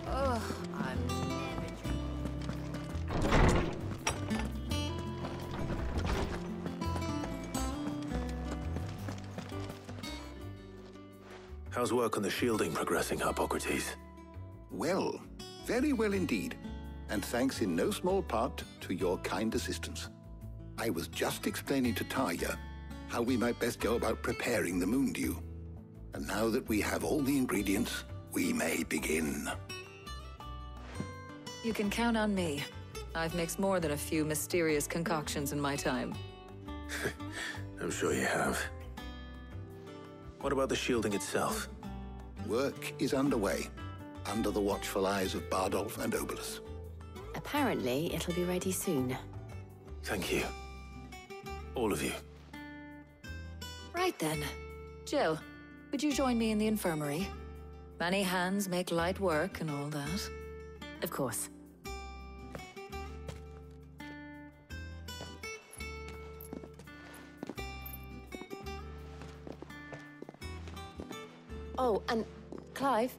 Oh, I'm How's work on the shielding progressing, Harpocrates? Well, very well indeed. And thanks in no small part to your kind assistance. I was just explaining to Talia how we might best go about preparing the moon dew. And now that we have all the ingredients, we may begin. You can count on me. I've mixed more than a few mysterious concoctions in my time. I'm sure you have. What about the shielding itself? Work is underway, under the watchful eyes of Bardolph and Obolus. Apparently, it'll be ready soon. Thank you. All of you. Right then. Jill, would you join me in the infirmary? Many hands make light work and all that. Of course. Oh, and Clive,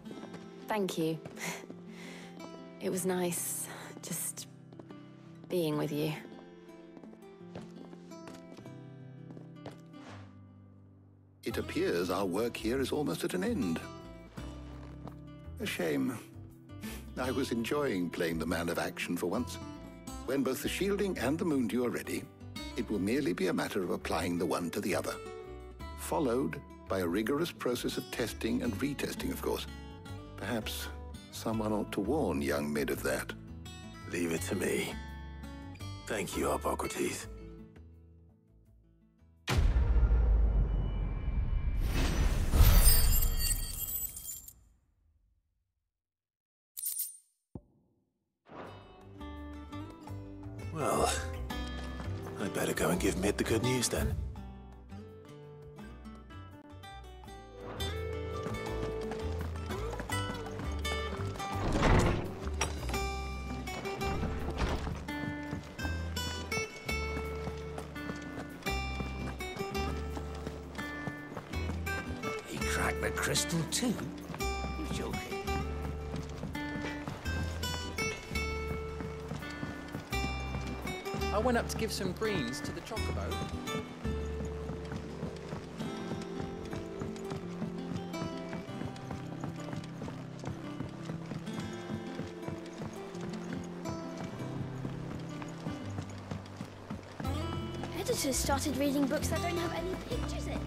thank you. It was nice just being with you. It appears our work here is almost at an end. A shame. I was enjoying playing the man of action for once. When both the shielding and the moon dew are ready, it will merely be a matter of applying the one to the other. Followed by a rigorous process of testing and retesting, of course. Perhaps someone ought to warn young Mid of that. Leave it to me. Thank you, Harpocrates. Well, I'd better go and give Mid the good news then. He cracked the crystal too? You're joking. I went up to give some greens to the chocobo. Editors started reading books that don't have any pictures in.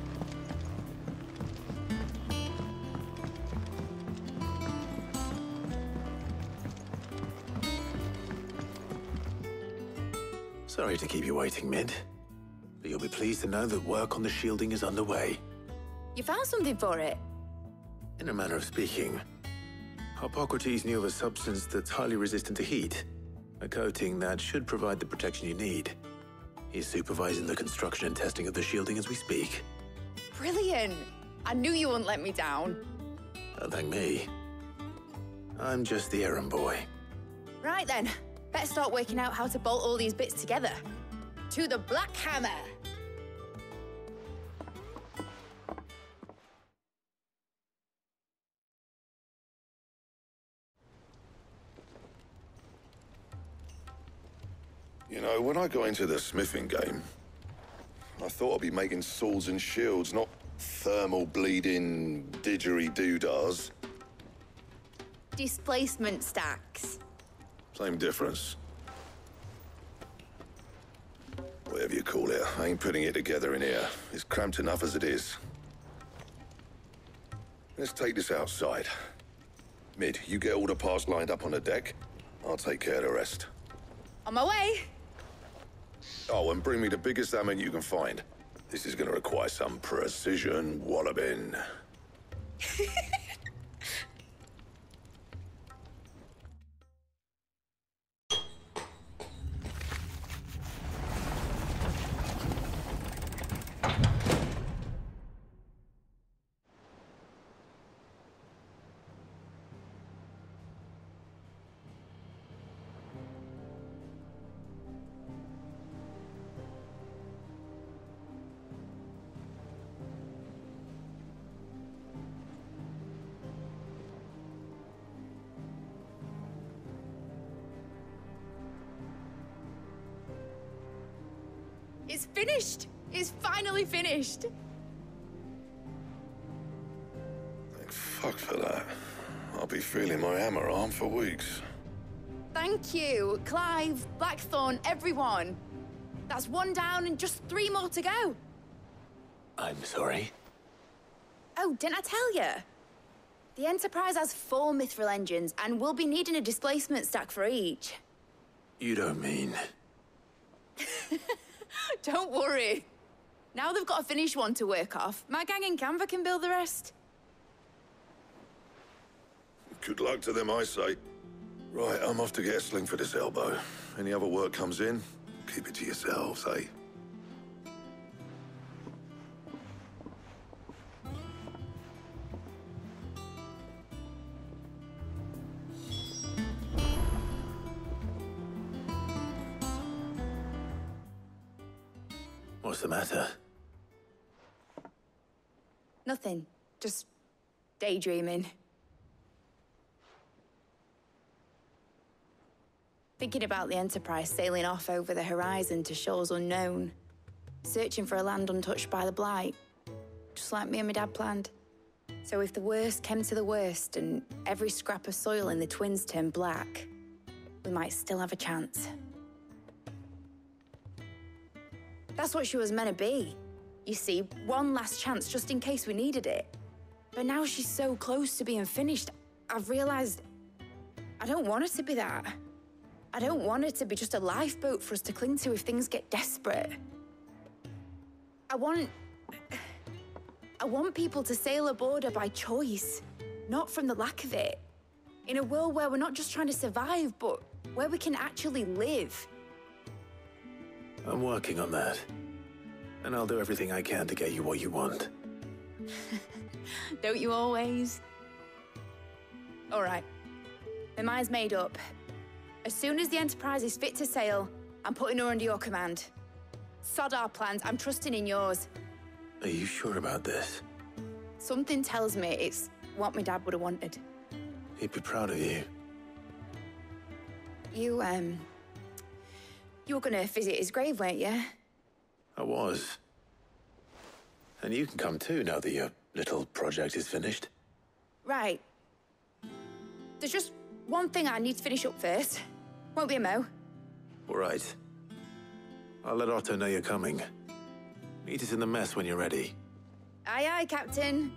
Sorry to keep you waiting, Mid. But you'll be pleased to know that work on the shielding is underway. You found something for it? In a manner of speaking, Harpocrates knew of a substance that's highly resistant to heat. A coating that should provide the protection you need. He's supervising the construction and testing of the shielding as we speak. Brilliant! I knew you wouldn't let me down. Don't thank me. I'm just the errand boy. Right then, better start working out how to bolt all these bits together. To the Black Hammer! You know, when I got into the smithing game, I thought I'd be making swords and shields, not thermal bleeding didgeridoo-dahs. Displacement stacks. Same difference. Whatever you call it, I ain't putting it together in here. It's cramped enough as it is. Let's take this outside. Mid, you get all the parts lined up on the deck. I'll take care of the rest. On my way! Oh, and bring me the biggest hammer you can find. This is gonna require some precision walloping. It's finished! It's finally finished! Thank fuck for that. I'll be feeling my hammer arm for weeks. Thank you, Clive, Blackthorn, everyone. That's one down and just 3 more to go. I'm sorry. Oh, didn't I tell you? The Enterprise has 4 mithril engines, and we'll be needing a displacement stack for each. You don't mean... Don't worry. Now they've got a finished one to work off, my gang in Canva can build the rest. Good luck to them, I say. Right, I'm off to get a sling for this elbow. Any other work comes in, keep it to yourselves, eh? What's the matter? Nothing. Just daydreaming. Thinking about the Enterprise sailing off over the horizon to shores unknown. Searching for a land untouched by the Blight. Just like me and my dad planned. So if the worst came to the worst and every scrap of soil in the Twins turned black, we might still have a chance. That's what she was meant to be. You see, one last chance just in case we needed it. But now she's so close to being finished, I've realized I don't want her to be that. I don't want her to be just a lifeboat for us to cling to if things get desperate. I want people to sail aboard her by choice, not from the lack of it. In a world where we're not just trying to survive, but where we can actually live. I'm working on that. And I'll do everything I can to get you what you want. Don't you always? All right. My mind's made up. As soon as the Enterprise is fit to sail, I'm putting her under your command. Sod our plans, I'm trusting in yours. Are you sure about this? Something tells me it's what my dad would have wanted. He'd be proud of you. You were gonna visit his grave, weren't you? I was. And you can come too, now that your little project is finished. Right. There's just one thing I need to finish up first. Won't be a mo. All right. I'll let Otto know you're coming. Meet us in the mess when you're ready. Aye, aye, Captain.